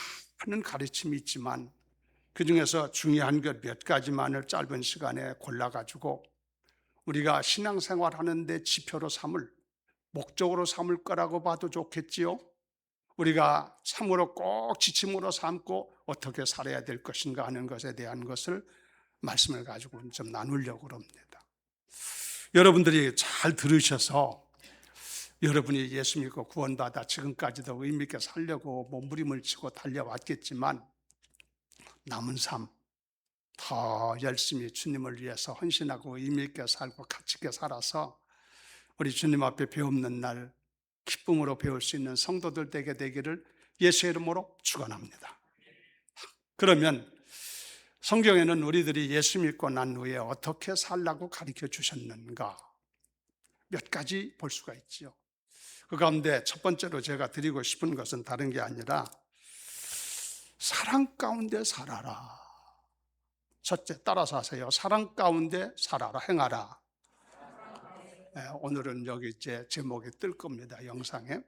많은 가르침이 있지만 그중에서 중요한 것 몇 가지만을 짧은 시간에 골라가지고 우리가 신앙생활 하는데 지표로 삼을, 목적으로 삼을 거라고 봐도 좋겠지요. 우리가 참으로 꼭 지침으로 삼고 어떻게 살아야 될 것인가 하는 것에 대한 것을 말씀을 가지고 좀 나누려고 합니다. 여러분들이 잘 들으셔서 여러분이 예수 믿고 구원받아 지금까지도 의미 있게 살려고 몸부림을 치고 달려왔겠지만 남은 삶 더 열심히 주님을 위해서 헌신하고 의미 있게 살고 가치 있게 살아서 우리 주님 앞에 배움는 날 기쁨으로 배울 수 있는 성도들 되게 되기를 예수의 이름으로 축원합니다. 그러면 성경에는 우리들이 예수 믿고 난 후에 어떻게 살라고 가르쳐 주셨는가 몇 가지 볼 수가 있죠. 그 가운데 첫 번째로 제가 드리고 싶은 것은 다른 게 아니라 사랑 가운데 살아라. 첫째, 따라서 하세요. 사랑 가운데 살아라, 행하라. 오늘은 여기 제 제목이 뜰 겁니다, 영상에.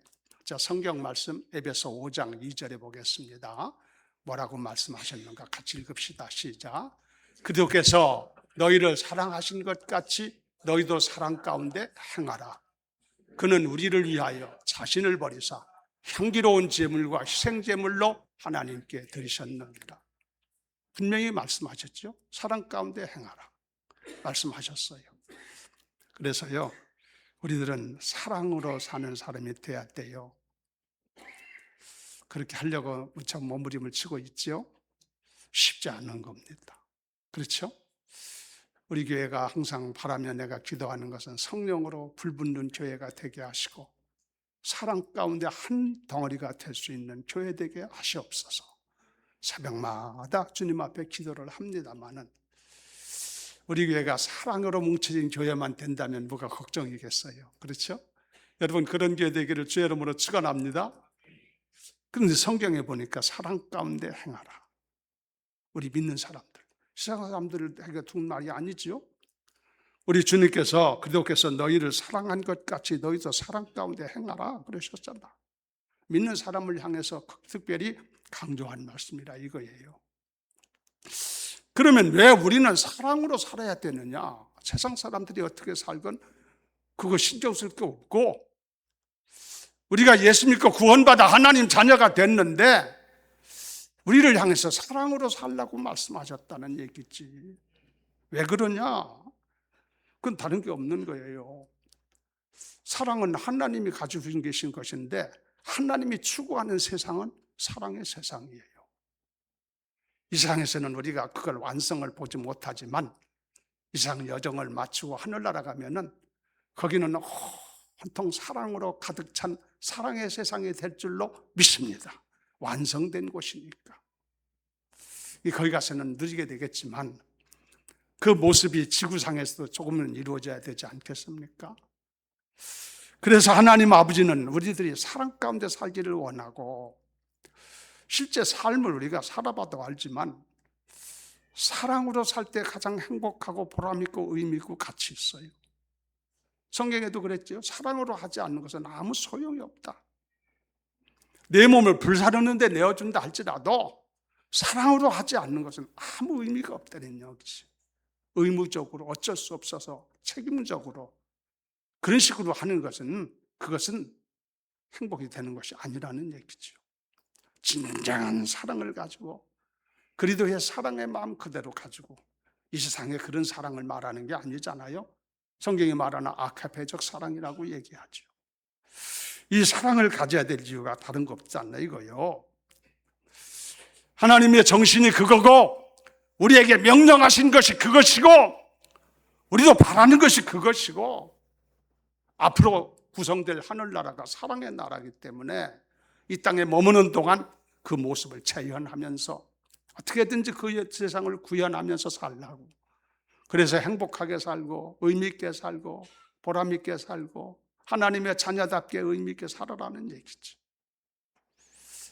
자, 성경 말씀 에베소 5장 2절에 보겠습니다. 뭐라고 말씀하셨는가 같이 읽읍시다. 시작. 그들께서 너희를 사랑하신 것 같이 너희도 사랑 가운데 행하라. 그는 우리를 위하여 자신을 버리사 향기로운 제물과 희생제물로 하나님께 드리셨느니라. 분명히 말씀하셨죠. 사랑 가운데 행하라 말씀하셨어요. 그래서요, 우리들은 사랑으로 사는 사람이 돼야 돼요. 그렇게 하려고 무척 몸부림을 치고 있죠. 쉽지 않은 겁니다. 그렇죠? 우리 교회가 항상 바라며 내가 기도하는 것은 성령으로 불붙는 교회가 되게 하시고 사랑 가운데 한 덩어리가 될 수 있는 교회 되게 하시옵소서. 새벽마다 주님 앞에 기도를 합니다마는 우리 교회가 사랑으로 뭉쳐진 교회만 된다면 뭐가 걱정이겠어요. 그렇죠? 여러분, 그런 교회 되기를 주의 이름으로 축원합니다. 그런데 성경에 보니까 사랑 가운데 행하라. 우리 믿는 사람들, 세상 사람들에게 둔 말이 아니지요. 우리 주님께서 그리스도께서 너희를 사랑한 것 같이 너희도 사랑 가운데 행하라 그러셨잖아. 믿는 사람을 향해서 특별히 강조한 말씀이라 이거예요. 그러면 왜 우리는 사랑으로 살아야 되느냐? 세상 사람들이 어떻게 살건 그거 신경 쓸 게 없고 우리가 예수 믿고 구원받아 하나님 자녀가 됐는데 우리를 향해서 사랑으로 살라고 말씀하셨다는 얘기지. 왜 그러냐? 그건 다른 게 없는 거예요. 사랑은 하나님이 가지고 계신 것인데 하나님이 추구하는 세상은 사랑의 세상이에요. 이 세상에서는 우리가 그걸 완성을 보지 못하지만 이 세상 여정을 마치고 하늘나라 가면은 거기는 온통 사랑으로 가득 찬 사랑의 세상이 될 줄로 믿습니다. 완성된 곳이니까. 거기 가서는 누리게 되겠지만 그 모습이 지구상에서도 조금은 이루어져야 되지 않겠습니까? 그래서 하나님 아버지는 우리들이 사랑 가운데 살기를 원하고, 실제 삶을 우리가 살아봐도 알지만 사랑으로 살 때 가장 행복하고 보람있고 의미있고 가치 있어요. 성경에도 그랬죠. 사랑으로 하지 않는 것은 아무 소용이 없다. 내 몸을 불사르는데 내어준다 할지라도 사랑으로 하지 않는 것은 아무 의미가 없다는 얘기지. 의무적으로 어쩔 수 없어서 책임적으로 그런 식으로 하는 것은, 그것은 행복이 되는 것이 아니라는 얘기죠. 진정한 사랑을 가지고, 그리스도의 사랑의 마음 그대로 가지고, 이 세상에 그런 사랑을 말하는 게 아니잖아요. 성경이 말하는 아가페적 사랑이라고 얘기하죠. 이 사랑을 가져야 될 이유가 다른 거 없지 않나 이거요. 하나님의 정신이 그거고, 우리에게 명령하신 것이 그것이고, 우리도 바라는 것이 그것이고, 앞으로 구성될 하늘나라가 사랑의 나라이기 때문에 이 땅에 머무는 동안 그 모습을 재현하면서 어떻게든지 그 세상을 구현하면서 살라고, 그래서 행복하게 살고 의미 있게 살고 보람 있게 살고 하나님의 자녀답게 의미 있게 살아라는 얘기죠.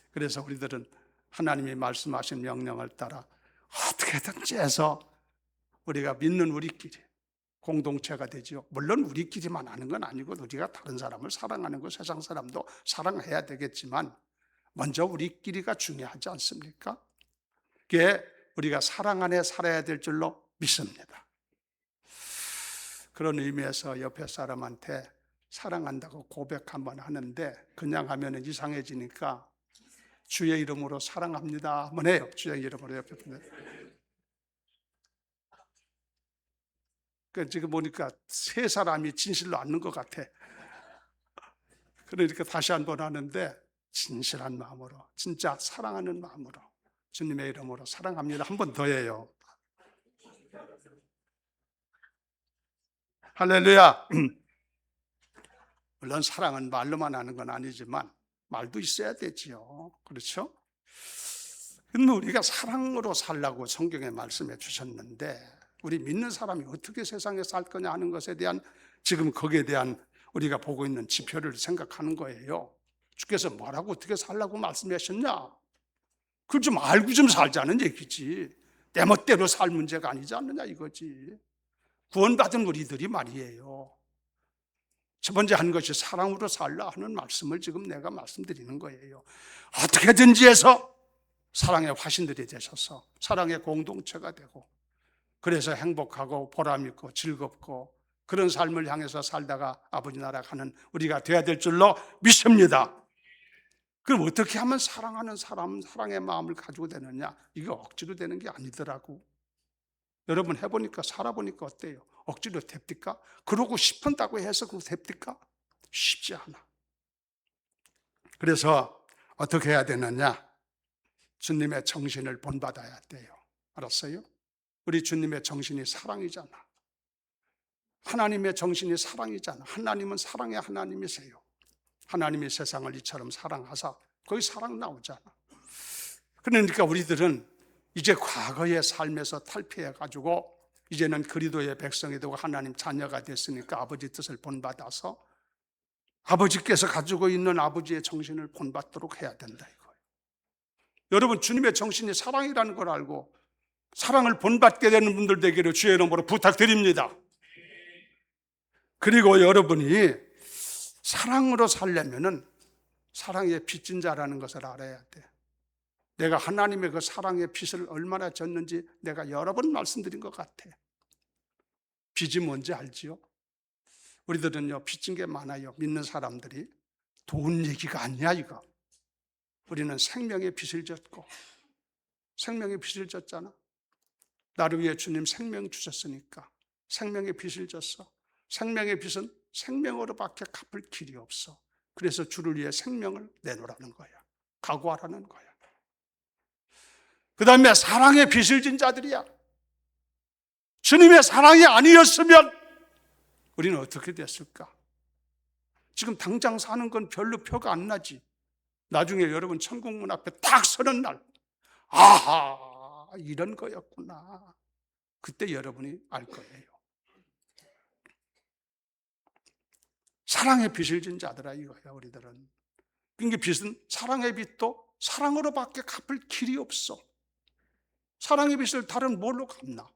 그래서 우리들은 하나님이 말씀하신 명령을 따라 어떻게든지 해서 우리가 믿는 우리끼리 공동체가 되죠. 물론 우리끼리만 하는 건 아니고 우리가 다른 사람을 사랑하는 거 세상 사람도 사랑해야 되겠지만 먼저 우리끼리가 중요하지 않습니까? 그게 우리가 사랑 안에 살아야 될 줄로 믿습니다. 그런 의미에서 옆에 사람한테 사랑한다고 고백 한번 하는데 그냥 하면 이상해지니까 주의 이름으로 사랑합니다 한번 해요. 주의 이름으로 옆에 분들. 지금 보니까 세 사람이 진실로 앉는 것 같아. 그러니까 다시 한번 하는데 진실한 마음으로, 진짜 사랑하는 마음으로 주님의 이름으로 사랑합니다 한 번 더 해요. 할렐루야. 물론 사랑은 말로만 하는 건 아니지만 말도 있어야 되지요. 그렇죠? 근데 우리가 사랑으로 살라고 성경에 말씀해 주셨는데 우리 믿는 사람이 어떻게 세상에 살 거냐 하는 것에 대한, 지금 거기에 대한 우리가 보고 있는 지표를 생각하는 거예요. 주께서 뭐라고 어떻게 살라고 말씀하셨냐? 그걸 좀 알고 좀 살자는 얘기지. 내 멋대로 살 문제가 아니지 않느냐 이거지. 구원받은 우리들이 말이에요. 첫 번째 한 것이 사랑으로 살라 하는 말씀을 지금 내가 말씀드리는 거예요. 어떻게든지 해서 사랑의 화신들이 되셔서 사랑의 공동체가 되고, 그래서 행복하고 보람있고 즐겁고 그런 삶을 향해서 살다가 아버지 나라 가는 우리가 돼야 될 줄로 믿습니다. 그럼 어떻게 하면 사랑하는 사람, 사랑의 마음을 가지고 되느냐? 이게 억지로 되는 게 아니더라고. 여러분 해보니까, 살아보니까 어때요? 억지로 됩니까? 그러고 싶은다고 해서 그거 됩니까? 쉽지 않아. 그래서 어떻게 해야 되느냐? 주님의 정신을 본받아야 돼요. 알았어요? 우리 주님의 정신이 사랑이잖아. 하나님의 정신이 사랑이잖아. 하나님은 사랑의 하나님이세요. 하나님이 세상을 이처럼 사랑하사 거기 사랑 나오잖아. 그러니까 우리들은 이제 과거의 삶에서 탈피해가지고 이제는 그리스도의 백성이 되고 하나님 자녀가 됐으니까 아버지 뜻을 본받아서 아버지께서 가지고 있는 아버지의 정신을 본받도록 해야 된다 이거예요. 여러분 주님의 정신이 사랑이라는 걸 알고 사랑을 본받게 되는 분들 되기를 주의 이름으로 부탁드립니다. 그리고 여러분이 사랑으로 살려면은 사랑의 빚진 자라는 것을 알아야 돼. 내가 하나님의 그 사랑의 빚을 얼마나 졌는지 내가 여러 번 말씀드린 것 같아. 빚이 뭔지 알지요? 우리들은요 빚진 게 많아요. 믿는 사람들이. 돈 얘기가 아니야 이거. 우리는 생명의 빚을 졌고, 생명의 빚을 졌잖아. 나를 위해 주님 생명 주셨으니까 생명의 빚을 졌어. 생명의 빚은 생명으로밖에 갚을 길이 없어. 그래서 주를 위해 생명을 내놓으라는 거야. 각오하라는 거야. 그 다음에 사랑의 빛을 진 자들이야. 주님의 사랑이 아니었으면 우리는 어떻게 됐을까? 지금 당장 사는 건 별로 표가 안 나지. 나중에 여러분 천국문 앞에 딱 서는 날, 아하, 이런 거였구나. 그때 여러분이 알 거예요. 사랑의 빛을 진 자들아 이거야, 우리들은. 그러니까 빛은, 사랑의 빛도 사랑으로밖에 갚을 길이 없어. 사랑의 빛을 다른 뭘로 갚나?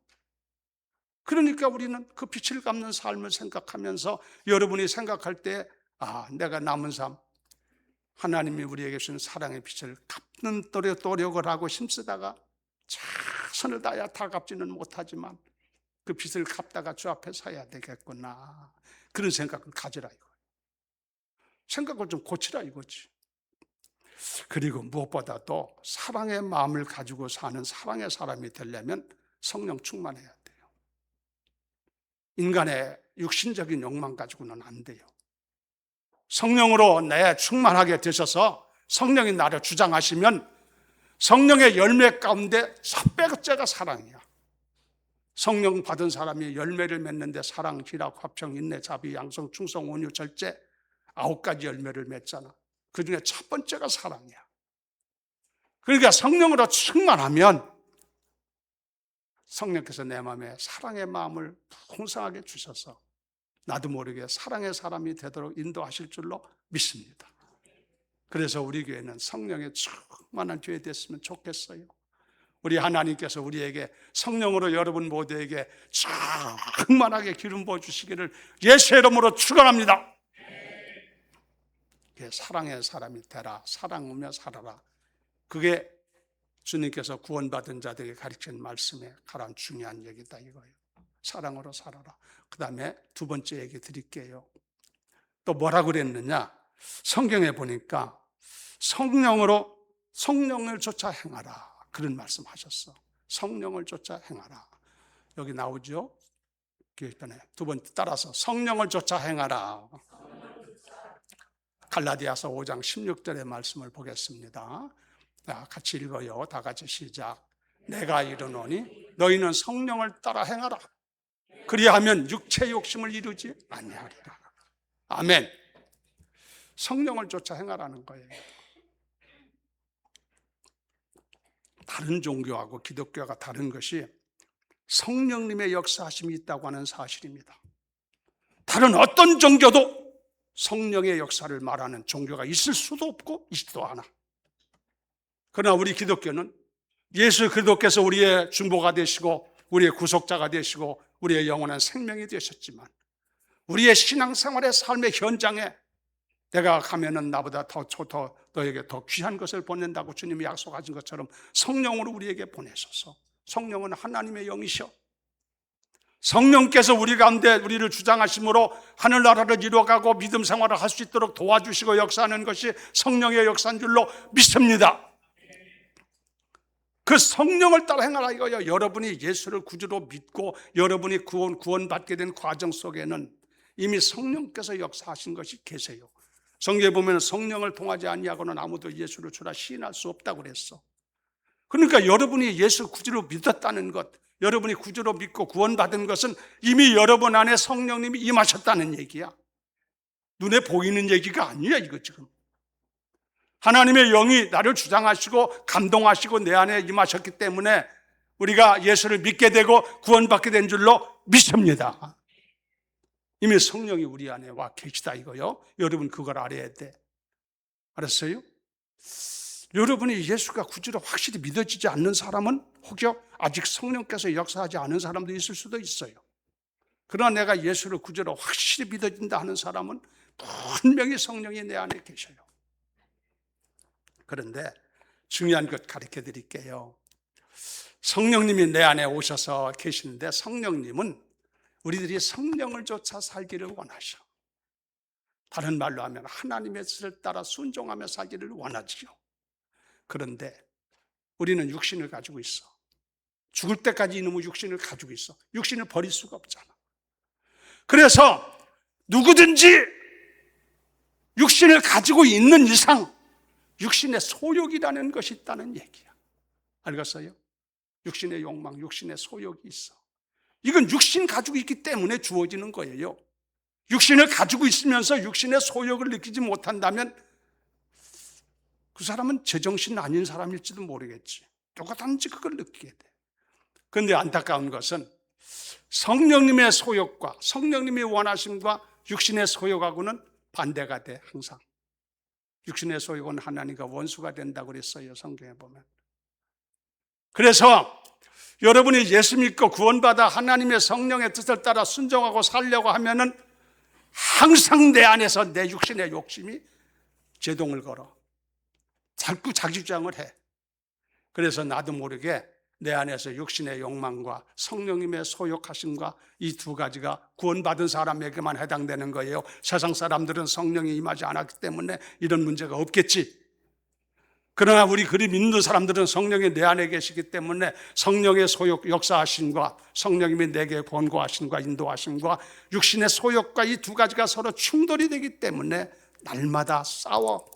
그러니까 우리는 그 빛을 갚는 삶을 생각하면서 여러분이 생각할 때, 내가 남은 삶, 하나님이 우리에게 주신 사랑의 빛을 갚는 노력을 하고 힘쓰다가 최선을 다해야 다 갚지는 못하지만 그 빛을 갚다가 주 앞에 서야 되겠구나. 그런 생각을 가지라 이거예요. 생각을 좀 고치라 이거지. 그리고 무엇보다도 사랑의 마음을 가지고 사는 사랑의 사람이 되려면 성령 충만해야 돼요. 인간의 육신적인 욕망 가지고는 안 돼요. 성령으로 내 충만하게 되셔서 성령이 나를 주장하시면 성령의 열매 가운데 첫 번째가 사랑이야. 성령 받은 사람이 열매를 맺는데 사랑, 희락, 화평, 인내, 자비, 양성, 충성, 온유, 절제 9가지 열매를 맺잖아. 그 중에 첫 번째가 사랑이야. 그러니까 성령으로 충만하면 성령께서 내 마음에 사랑의 마음을 풍성하게 주셔서 나도 모르게 사랑의 사람이 되도록 인도하실 줄로 믿습니다. 그래서 우리 교회는 성령의 충만한 교회 됐으면 좋겠어요. 우리 하나님께서 우리에게 성령으로 여러분 모두에게 충만하게 기름 부어주시기를 예수의 이름으로 축원합니다. 사랑의 사람이 되라, 사랑하며 살아라. 그게 주님께서 구원받은 자들에게 가르친 말씀에 가장 중요한 얘기다 이거예요. 사랑으로 살아라. 그 다음에 두 번째 얘기 드릴게요. 또 뭐라고 그랬느냐? 성경에 보니까 성령을 쫓아 행하라. 그런 말씀 하셨어. 성령을 쫓아 행하라. 여기 나오죠? 두 번 따라서 성령을 쫓아 행하라. 갈라디아서 5장 16절의 말씀을 보겠습니다. 같이 읽어요. 다 같이 시작. 내가 이르노니 너희는 성령을 따라 행하라. 그리하면 육체 욕심을 이루지 아니하리라. 아멘. 성령을 쫓아 행하라는 거예요. 다른 종교하고 기독교가 다른 것이 성령님의 역사하심이 있다고 하는 사실입니다. 다른 어떤 종교도 성령의 역사를 말하는 종교가 있을 수도 없고 있지도 않아. 그러나 우리 기독교는 예수 그리스도께서 우리의 중보가 되시고 우리의 구속자가 되시고 우리의 영원한 생명이 되셨지만 우리의 신앙생활의 삶의 현장에 내가 가면은 나보다 너에게 더 귀한 것을 보낸다고 주님이 약속하신 것처럼 성령으로 우리에게 보내셔서, 성령은 하나님의 영이셔. 성령께서 우리 가운데 우리를 주장하심으로 하늘나라를 이루어가고 믿음 생활을 할 수 있도록 도와주시고 역사하는 것이 성령의 역사인 줄로 믿습니다. 그 성령을 따라 행하라 이거예요. 여러분이 예수를 구주로 믿고 여러분이 구원받게 된 과정 속에는 이미 성령께서 역사하신 것이 계세요. 성경에 보면 성령을 통하지 아니하고는 아무도 예수를 주라 시인할 수 없다고 그랬어. 그러니까 여러분이 예수 구주로 믿었다는 것, 여러분이 구주로 믿고 구원받은 것은 이미 여러분 안에 성령님이 임하셨다는 얘기야. 눈에 보이는 얘기가 아니야 이거 지금. 하나님의 영이 나를 주장하시고 감동하시고 내 안에 임하셨기 때문에 우리가 예수를 믿게 되고 구원받게 된 줄로 믿습니다. 이미 성령이 우리 안에 와 계시다 이거요. 여러분 그걸 알아야 돼. 알았어요? 여러분이 예수가 구주로 확실히 믿어지지 않는 사람은 혹여 아직 성령께서 역사하지 않은 사람도 있을 수도 있어요. 그러나 내가 예수를 구주로 확실히 믿어진다 하는 사람은 분명히 성령이 내 안에 계셔요. 그런데 중요한 것 가르쳐 드릴게요. 성령님이 내 안에 오셔서 계시는데 성령님은 우리들이 성령을 쫓아 살기를 원하셔. 다른 말로 하면 하나님의 뜻을 따라 순종하며 살기를 원하지요. 그런데 우리는 육신을 가지고 있어. 죽을 때까지 이놈의 육신을 가지고 있어. 육신을 버릴 수가 없잖아. 그래서 누구든지 육신을 가지고 있는 이상 육신의 소욕이라는 것이 있다는 얘기야. 알겠어요? 육신의 욕망, 육신의 소욕이 있어. 이건 육신 가지고 있기 때문에 주어지는 거예요. 육신을 가지고 있으면서 육신의 소욕을 느끼지 못한다면 그 사람은 제정신 아닌 사람일지도 모르겠지. 누구든지 그걸 느끼게 돼. 그런데 안타까운 것은 성령님의 소욕과 성령님의 원하심과 육신의 소욕하고는 반대가 돼. 항상 육신의 소욕은 하나님과 원수가 된다고 그랬어요, 성경에 보면. 그래서 여러분이 예수 믿고 구원받아 하나님의 성령의 뜻을 따라 순종하고 살려고 하면은 항상 내 안에서 내 육신의 욕심이 제동을 걸어. 자꾸 자기 주장을 해. 그래서 나도 모르게 내 안에서 육신의 욕망과 성령님의 소욕하심과 이 두 가지가 구원받은 사람에게만 해당되는 거예요. 세상 사람들은 성령이 임하지 않았기 때문에 이런 문제가 없겠지. 그러나 우리 그리 믿는 사람들은 성령이 내 안에 계시기 때문에 성령의 소욕 역사하심과 성령님이 내게 권고하심과 인도하심과 육신의 소욕과 이 두 가지가 서로 충돌이 되기 때문에 날마다 싸워.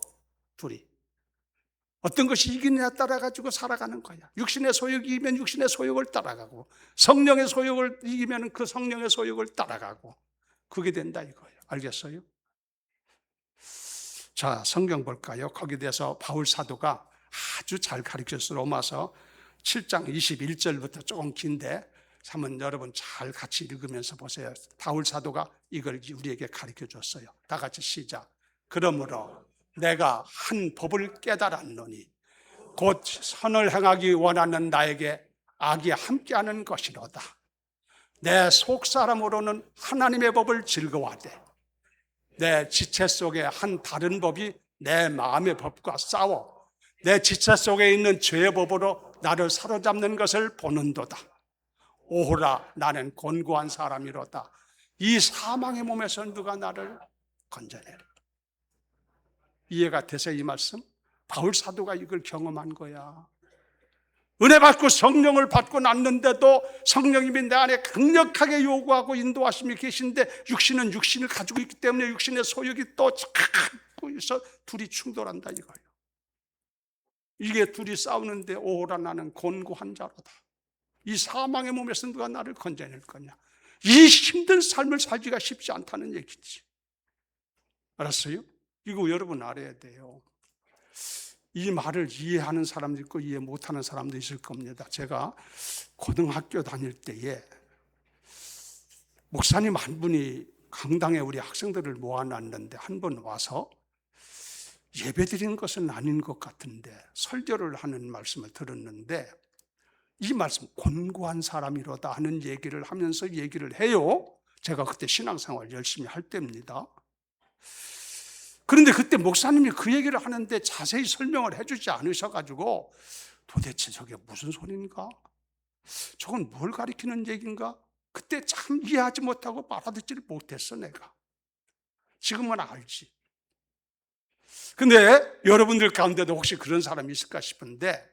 둘이 어떤 것이 이기느냐 따라가지고 살아가는 거야. 육신의 소욕이 이기면 육신의 소욕을 따라가고 성령의 소욕을 이기면 그 성령의 소욕을 따라가고 그게 된다 이거예요. 알겠어요? 자, 성경 볼까요? 거기에 대해서 바울 사도가 아주 잘 가르쳤어요. 로마서 7장 21절부터 조금 긴데 한번 여러분 잘 같이 읽으면서 보세요. 바울 사도가 이걸 우리에게 가르쳐 줬어요. 다 같이 시작. 그러므로 내가 한 법을 깨달았노니 곧 선을 행하기 원하는 나에게 악이 함께하는 것이로다. 내 속사람으로는 하나님의 법을 즐거워하되 내 지체 속에 한 다른 법이 내 마음의 법과 싸워 내 지체 속에 있는 죄의 법으로 나를 사로잡는 것을 보는도다. 오호라, 나는 곤고한 사람이로다. 이 사망의 몸에서 누가 나를 건져내리. 이해가 되세요, 이 말씀? 바울 사도가 이걸 경험한 거야. 은혜 받고 성령을 받고 났는데도 성령님이 내 안에 강력하게 요구하고 인도하심이 계신데 육신은 육신을 가지고 있기 때문에 육신의 소욕이 또 자꾸 있어 둘이 충돌한다 이거예요. 이게 둘이 싸우는데 오호라, 나는 곤고한 자로다. 이 사망의 몸에서 누가 나를 건져낼 거냐. 이 힘든 삶을 살기가 쉽지 않다는 얘기지. 알았어요? 이거 여러분 알아야 돼요. 이 말을 이해하는 사람도 있고 이해 못하는 사람도 있을 겁니다. 제가 고등학교 다닐 때에 목사님 한 분이 강당에 우리 학생들을 모아놨는데 한 번 와서 예배 드리는 것은 아닌 것 같은데 설교를 하는 말씀을 들었는데 이 말씀 곤고한 사람이로다 하는 얘기를 하면서 얘기를 해요. 제가 그때 신앙생활 열심히 할 때입니다. 그런데 그때 목사님이 그 얘기를 하는데 자세히 설명을 해주지 않으셔가지고 도대체 저게 무슨 소리인가? 저건 뭘 가리키는 얘기인가? 그때 참 이해하지 못하고 알아듣지를 못했어 내가. 지금은 알지. 근데 여러분들 가운데도 혹시 그런 사람이 있을까 싶은데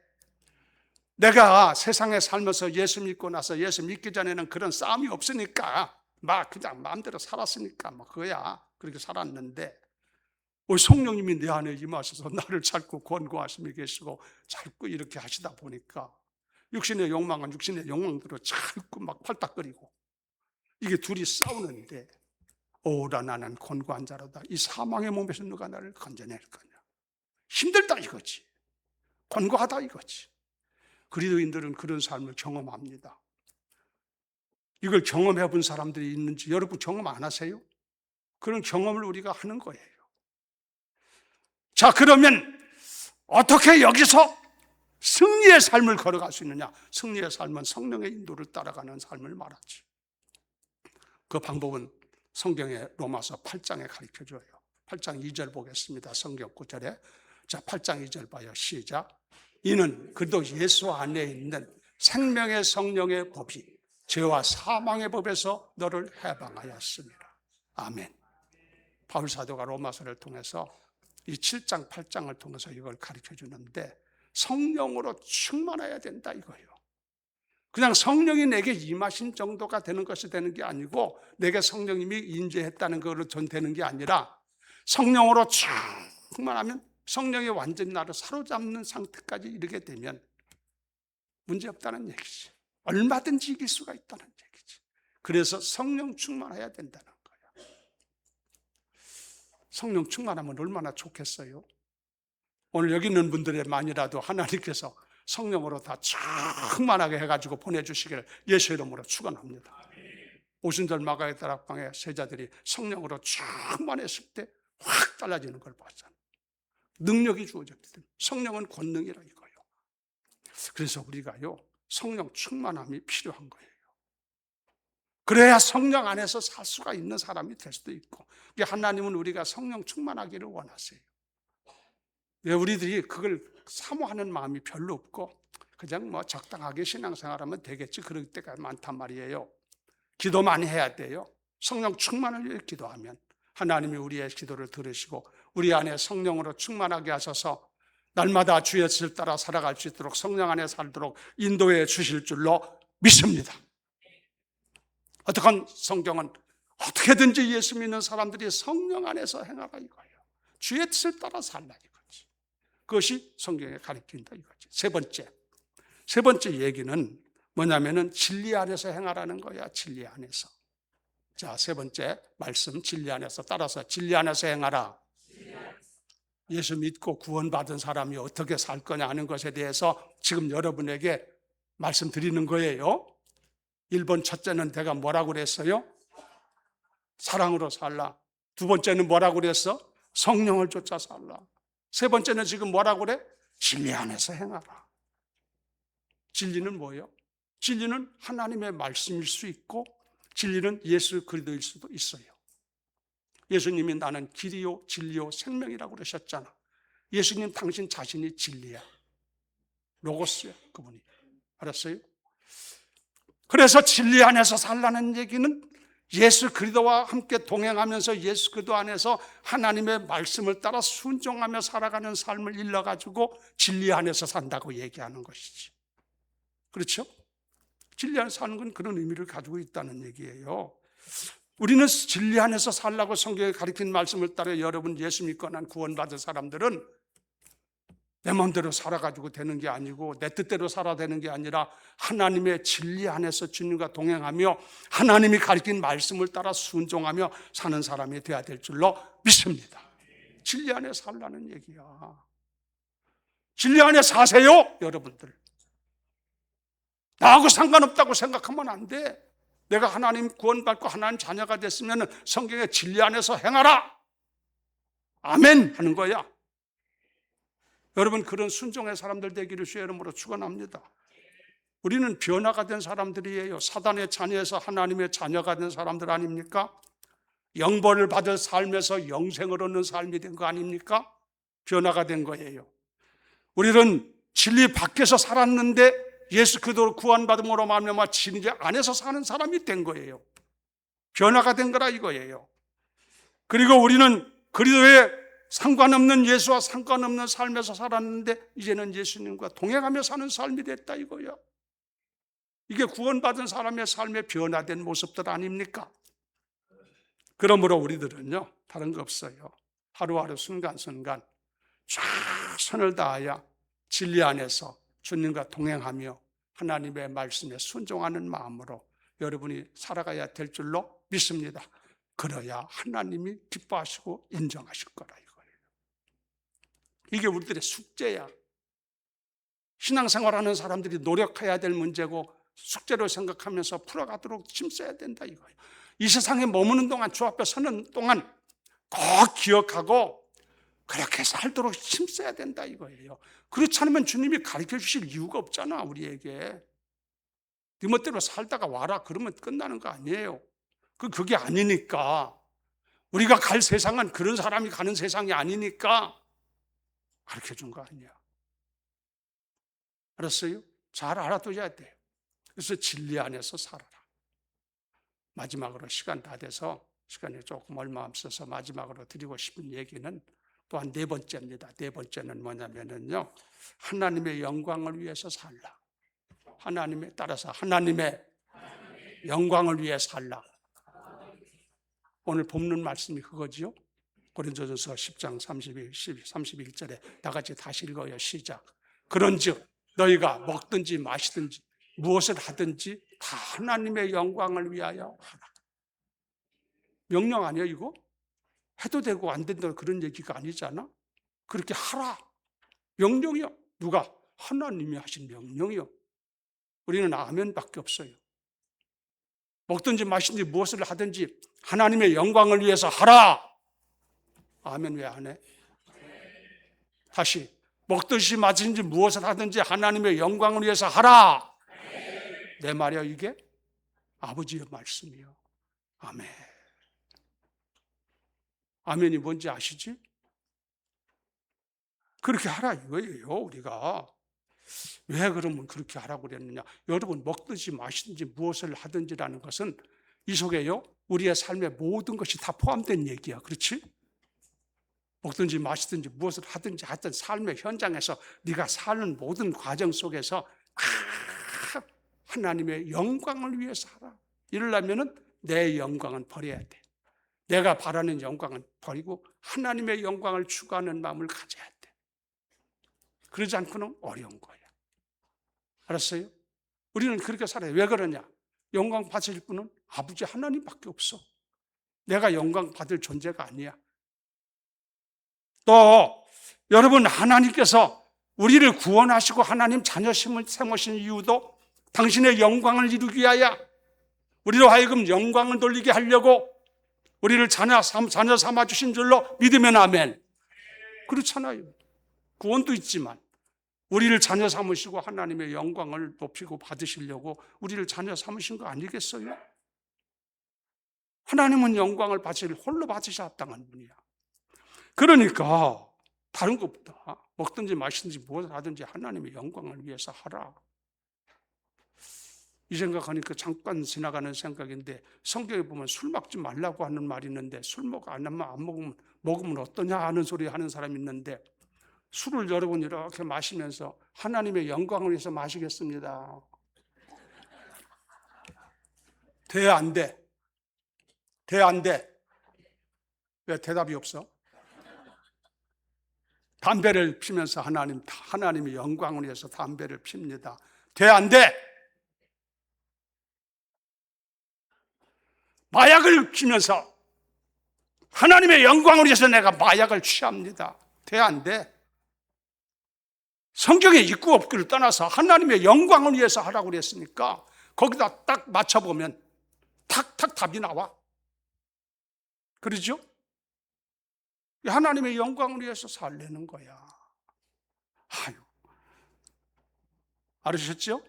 내가 세상에 살면서 예수 믿고 나서 예수 믿기 전에는 그런 싸움이 없으니까 막 그냥 마음대로 살았으니까 뭐 그거야. 그렇게 살았는데 성령님이 내 안에 임하셔서 나를 자꾸 권고하심이 계시고 자꾸 이렇게 하시다 보니까 육신의 욕망은 육신의 욕망대로 자꾸 막 팔딱거리고 이게 둘이 싸우는데 오라, 나는 권고한 자로다. 이 사망의 몸에서 누가 나를 건져낼 거냐. 힘들다 이거지. 권고하다 이거지. 그리스도인들은 그런 삶을 경험합니다. 이걸 경험해 본 사람들이 있는지 여러분 경험 안 하세요? 그런 경험을 우리가 하는 거예요. 자, 그러면 어떻게 여기서 승리의 삶을 걸어갈 수 있느냐? 승리의 삶은 성령의 인도를 따라가는 삶을 말하지. 그 방법은 성경의 로마서 8장에 가르쳐줘요. 8장 2절 보겠습니다. 성경 9절에. 자, 8장 2절 봐요. 시작. 이는 그도 예수 안에 있는 생명의 성령의 법이 죄와 사망의 법에서 너를 해방하였습니다. 아멘. 바울 사도가 로마서를 통해서 이 7장, 8장을 통해서 이걸 가르쳐 주는데 성령으로 충만해야 된다 이거예요. 그냥 성령이 내게 임하신 정도가 되는 것이 되는 게 아니고 내게 성령님이 임재했다는 것으로 전 되는 게 아니라 성령으로 충만하면 성령이 완전히 나를 사로잡는 상태까지 이르게 되면 문제 없다는 얘기지. 얼마든지 이길 수가 있다는 얘기지. 그래서 성령 충만해야 된다는 거야. 성령 충만하면 얼마나 좋겠어요? 오늘 여기 있는 분들만이라도 하나님께서 성령으로 다 충만하게 해가지고 보내주시기를 예수 이름으로 축원합니다. 오순절 마가의 다락방에 세자들이 성령으로 충만했을 때 확 달라지는 걸 봤잖아요. 능력이 주어졌거든요. 성령은 권능이라 이거예요. 그래서 우리가요, 성령 충만함이 필요한 거예요. 그래야 성령 안에서 살 수가 있는 사람이 될 수도 있고, 하나님은 우리가 성령 충만하기를 원하세요. 왜 우리들이 그걸 사모하는 마음이 별로 없고 그냥 뭐 적당하게 신앙생활하면 되겠지, 그럴 때가 많단 말이에요. 기도 많이 해야 돼요. 성령 충만을 위해 기도하면 하나님이 우리의 기도를 들으시고 우리 안에 성령으로 충만하게 하셔서 날마다 주의 뜻을 따라 살아갈 수 있도록 성령 안에 살도록 인도해 주실 줄로 믿습니다. 어떡한 성경은 어떻게든지 예수 믿는 사람들이 성령 안에서 행하라 이거예요. 주의 뜻을 따라 살라 이거지. 그것이 성경에 가르친다 이거지. 세 번째 얘기는 뭐냐면은 진리 안에서 행하라는 거야. 진리 안에서. 자, 세 번째 말씀, 진리 안에서. 따라서 진리 안에서 행하라. 예수 믿고 구원받은 사람이 어떻게 살 거냐 하는 것에 대해서 지금 여러분에게 말씀드리는 거예요. 1번 첫째는 내가 뭐라고 그랬어요? 사랑으로 살라. 두 번째는 뭐라고 그랬어? 성령을 쫓아 살라. 세 번째는 지금 뭐라고 그래? 진리 안에서 행하라. 진리는 뭐예요? 진리는 하나님의 말씀일 수 있고 진리는 예수 그리스도일 수도 있어요. 예수님이 나는 길이요 진리요 생명이라고 그러셨잖아. 예수님 당신 자신이 진리야. 로고스야 그분이. 알았어요? 그래서 진리 안에서 살라는 얘기는 예수 그리스도와 함께 동행하면서 예수 그리스도 안에서 하나님의 말씀을 따라 순종하며 살아가는 삶을 일러가지고 진리 안에서 산다고 얘기하는 것이지. 그렇죠? 진리 안에서 사는 건 그런 의미를 가지고 있다는 얘기예요. 우리는 진리 안에서 살라고 성경에 가르친 말씀을 따라 여러분 예수 믿고 난 구원받은 사람들은 내 마음대로 살아가지고 되는 게 아니고 내 뜻대로 살아야 되는 게 아니라 하나님의 진리 안에서 주님과 동행하며 하나님이 가르친 말씀을 따라 순종하며 사는 사람이 되어야 될 줄로 믿습니다. 진리 안에 살라는 얘기야. 진리 안에 사세요, 여러분들. 나하고 상관없다고 생각하면 안 돼. 내가 하나님 구원받고 하나님 자녀가 됐으면 성경의 진리 안에서 행하라. 아멘 하는 거야. 여러분 그런 순종의 사람들 되기를 주의 이름으로 축원합니다. 우리는 변화가 된 사람들이에요. 사단의 자녀에서 하나님의 자녀가 된 사람들 아닙니까? 영벌을 받을 삶에서 영생을 얻는 삶이 된 거 아닙니까? 변화가 된 거예요. 우리는 진리 밖에서 살았는데 예수 그리스도로 구원받음으로 말미암아 진리 안에서 사는 사람이 된 거예요. 변화가 된 거라 이거예요. 그리고 우리는 그리스도의 상관없는 예수와 상관없는 삶에서 살았는데 이제는 예수님과 동행하며 사는 삶이 됐다 이거예요. 이게 구원받은 사람의 삶의 변화된 모습들 아닙니까? 그러므로 우리들은요 다른 거 없어요. 하루하루 순간순간 최선을 다하여 진리 안에서 주님과 동행하며 하나님의 말씀에 순종하는 마음으로 여러분이 살아가야 될 줄로 믿습니다. 그래야 하나님이 기뻐하시고 인정하실 거라 이거예요. 이게 우리들의 숙제야. 신앙생활하는 사람들이 노력해야 될 문제고 숙제로 생각하면서 풀어가도록 힘써야 된다 이거예요. 이 세상에 머무는 동안 주 앞에 서는 동안 꼭 기억하고 그렇게 살도록 힘써야 된다 이거예요. 그렇지 않으면 주님이 가르쳐 주실 이유가 없잖아 우리에게. 네 멋대로 살다가 와라 그러면 끝나는 거 아니에요. 그게 아니니까. 우리가 갈 세상은 그런 사람이 가는 세상이 아니니까 가르쳐 준 거 아니야. 알았어요? 잘 알아둬야 돼요. 그래서 진리 안에서 살아라. 마지막으로 시간 다 돼서 시간이 조금 얼마 없어서 마지막으로 드리고 싶은 얘기는 또한 네 번째입니다. 네 번째는 뭐냐면요. 하나님의 영광을 위해서 살라. 따라서 하나님의 영광을 위해 살라. 오늘 본문 말씀이 그거지요. 고린도전서 10장 31절에 다 같이 다시 읽어요. 시작. 그런즉 너희가 먹든지 마시든지 무엇을 하든지 다 하나님의 영광을 위하여 하라. 명령 아니야 이거? 해도 되고 안 된다 그런 얘기가 아니잖아. 그렇게 하라. 명령이요. 누가? 하나님이 하신 명령이요. 우리는 아멘밖에 없어요. 먹든지 마시든지 무엇을 하든지 하나님의 영광을 위해서 하라. 아멘 왜 안 해? 다시 먹든지 마시든지 무엇을 하든지 하나님의 영광을 위해서 하라. 내 말이야 이게? 아버지의 말씀이요. 아멘. 아멘이 뭔지 아시지? 그렇게 하라 이거예요. 우리가 왜 그러면 그렇게 하라고 그랬느냐? 여러분 먹든지 마시든지 무엇을 하든지라는 것은 이 속에요 우리의 삶의 모든 것이 다 포함된 얘기야. 그렇지? 먹든지 마시든지 무엇을 하든지 하여튼 삶의 현장에서 네가 사는 모든 과정 속에서 하나님의 영광을 위해서 하라. 이러려면 내 영광은 버려야 돼. 내가 바라는 영광은 버리고 하나님의 영광을 추구하는 마음을 가져야 돼. 그러지 않고는 어려운 거야. 알았어요? 우리는 그렇게 살아요. 왜 그러냐? 영광 받으실 분은 아버지 하나님밖에 없어. 내가 영광 받을 존재가 아니야. 또 여러분 하나님께서 우리를 구원하시고 하나님 자녀심을 세우신 이유도 당신의 영광을 이루기 위하여 우리로 하여금 영광을 돌리게 하려고 우리를 자녀 삼아 주신 줄로 믿으면 아멘. 그렇잖아요. 구원도 있지만 우리를 자녀 삼으시고 하나님의 영광을 높이고 받으시려고 우리를 자녀 삼으신 거 아니겠어요? 하나님은 영광을 홀로 받으셔야 합당한 분이야. 그러니까 다른 것보다 먹든지 마시든지 무엇을 하든지 하나님의 영광을 위해서 하라. 이 생각하니까 잠깐 지나가는 생각인데 성경에 보면 술 먹지 말라고 하는 말이 있는데 술 안 먹으면 어떠냐 하는 소리 하는 사람이 있는데 술을 여러분 이렇게 마시면서 하나님의 영광을 위해서 마시겠습니다. 돼, 안 돼? 돼, 안 돼? 왜 대답이 없어? 담배를 피면서 하나님의 영광을 위해서 담배를 핍니다. 돼, 안 돼? 마약을 피면서 하나님의 영광을 위해서 내가 마약을 취합니다. 돼, 안 돼? 성경에 있고 없기를 떠나서 하나님의 영광을 위해서 하라고 그랬으니까 거기다 딱 맞춰보면 탁탁 답이 나와. 그러죠? 하나님의 영광을 위해서 살려는 거야. 아유, 알으셨죠?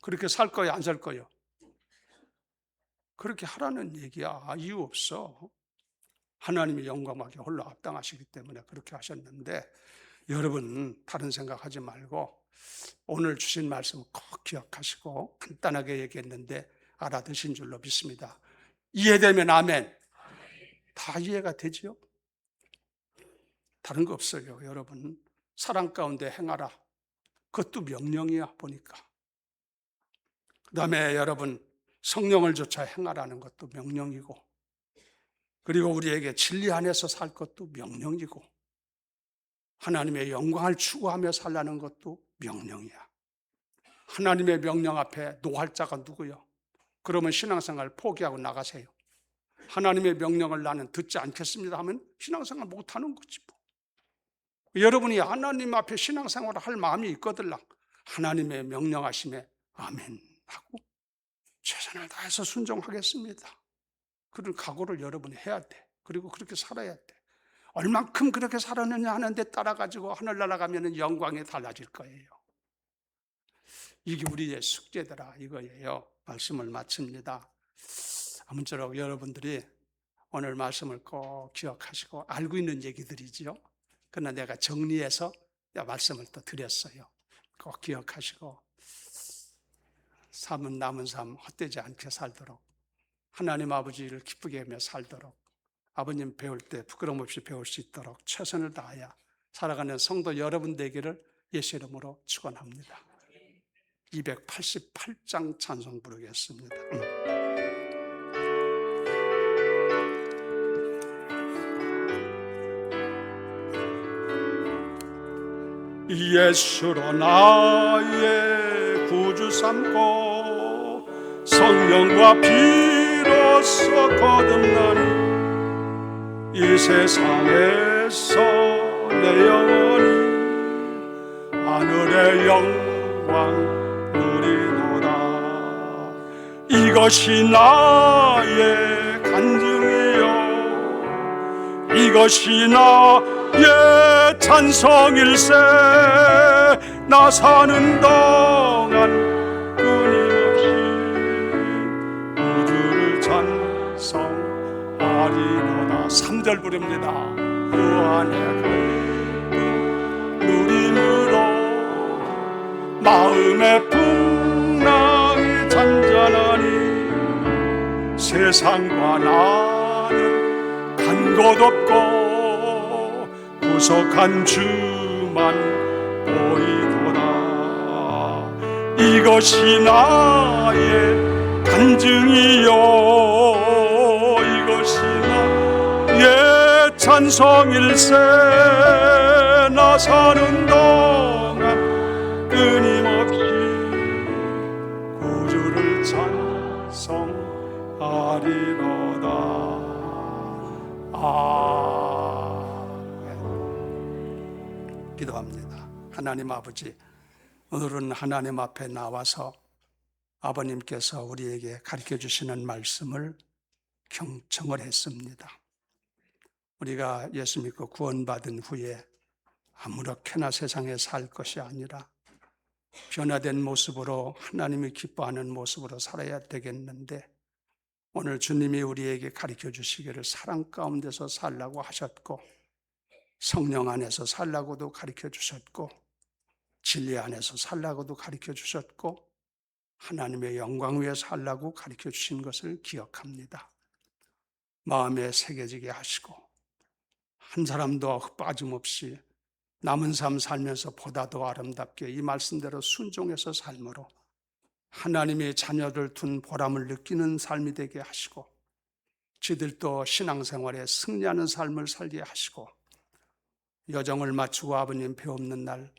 그렇게 살 거예요, 안 살 거예요? 그렇게 하라는 얘기야. 이유 없어. 하나님의 영광하게 홀로 합당하시기 때문에 그렇게 하셨는데 여러분 다른 생각하지 말고 오늘 주신 말씀 꼭 기억하시고 간단하게 얘기했는데 알아듣신 줄로 믿습니다. 이해되면 아멘. 다 이해가 되지요? 다른 거 없어요. 여러분 사랑 가운데 행하라. 그것도 명령이야 보니까. 그 다음에 여러분 성령을 쫓아 행하라는 것도 명령이고 그리고 우리에게 진리 안에서 살 것도 명령이고 하나님의 영광을 추구하며 살라는 것도 명령이야. 하나님의 명령 앞에 노할 자가 누구요? 그러면 신앙생활 포기하고 나가세요. 하나님의 명령을 나는 듣지 않겠습니다 하면 신앙생활 못하는 거지 뭐. 여러분이 하나님 앞에 신앙생활을 할 마음이 있거든 하나님의 명령하심에 아멘 하고 최선을 다해서 순종하겠습니다. 그런 각오를 여러분이 해야 돼. 그리고 그렇게 살아야 돼. 얼만큼 그렇게 살았느냐 하는데 따라가지고 하늘나라 가면 영광이 달라질 거예요. 이게 우리의 숙제더라 이거예요. 말씀을 마칩니다. 아무쪼록 여러분들이 오늘 말씀을 꼭 기억하시고 알고 있는 얘기들이지요. 그러나 내가 정리해서 말씀을 또 드렸어요. 꼭 기억하시고 남은 삶 헛되지 않게 살도록 하나님 아버지를 기쁘게 하며 살도록 아버님 배울 때 부끄러움 없이 배울 수 있도록 최선을 다하여 살아가는 성도 여러분 되기를 예수 이름으로 축원합니다. 288장 찬송 부르겠습니다. 예수로 나의 구주 삼고 성령과 피로써 거듭나니 이 세상에서 내 영혼이 하늘의 영광 누리도다. 이것이 나의 간증이요 이것이 나의 찬송일세. 나 사는 동안 끊임없이 우주를 찬송하리로다. 3절 부릅니다. 무한의 누림으로 마음의 풍랑이 잔잔하니 세상과 나는 간 곳 없고 구속한 주만 보이도다. 이것이 나의 간증이요 이것이 나의 찬송일세. 나 사는 동안 끊임없이 구주를 찬송하리로다. 아멘. 기도합니다. 하나님 아버지, 오늘은 하나님 앞에 나와서 아버님께서 우리에게 가르쳐 주시는 말씀을 경청을 했습니다. 우리가 예수 믿고 구원받은 후에 아무렇게나 세상에 살 것이 아니라 변화된 모습으로 하나님이 기뻐하는 모습으로 살아야 되겠는데, 오늘 주님이 우리에게 가르쳐 주시기를 사랑 가운데서 살라고 하셨고 성령 안에서 살라고도 가르쳐 주셨고 진리 안에서 살라고도 가르쳐 주셨고 하나님의 영광 위에 살라고 가르쳐 주신 것을 기억합니다. 마음에 새겨지게 하시고 한 사람도 빠짐없이 남은 삶 살면서 보다 더 아름답게 이 말씀대로 순종해서 삶으로 하나님의 자녀를 둔 보람을 느끼는 삶이 되게 하시고 저들도 신앙생활에 승리하는 삶을 살게 하시고 여정을 마치고 아버님 배없는 날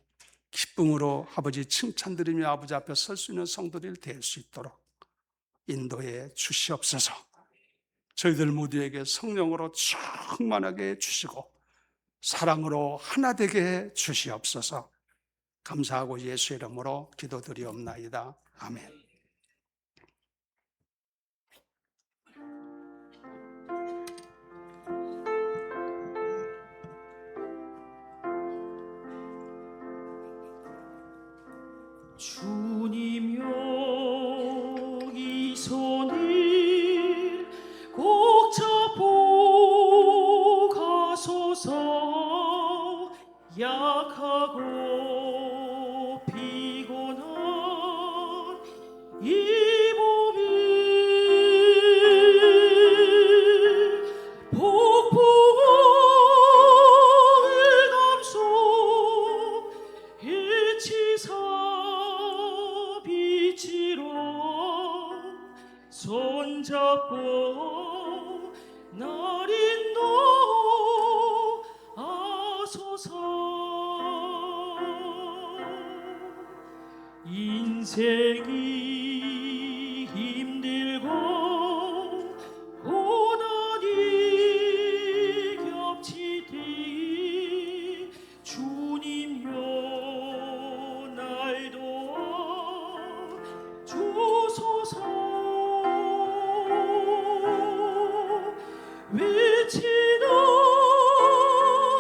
기쁨으로 아버지 칭찬드리며 아버지 앞에 설 수 있는 성도들 될 수 있도록 인도해 주시옵소서. 저희들 모두에게 성령으로 충만하게 해주시고 사랑으로 하나 되게 해 주시옵소서. 감사하고 예수 이름으로 기도드리옵나이다. 아멘. 주님 여기 손을 꼭 잡고 가소서. 약하고 피곤한 이 몸이 폭풍을 감소 해치사 빛으로 손잡고 날 인도하소서. 인생이 힘들고 고난이 겹치니 주님여 날 도와 주소서. 외치는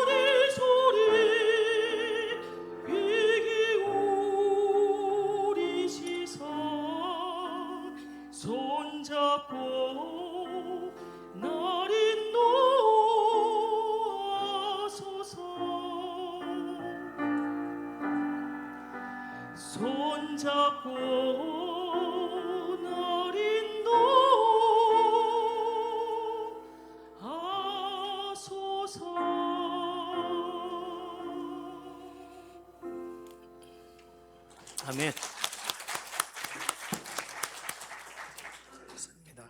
이 소리 귀 기울이시사 손잡고 날 인도하소서. 손잡고 날 인도하소서. 아멘. 감사합니다.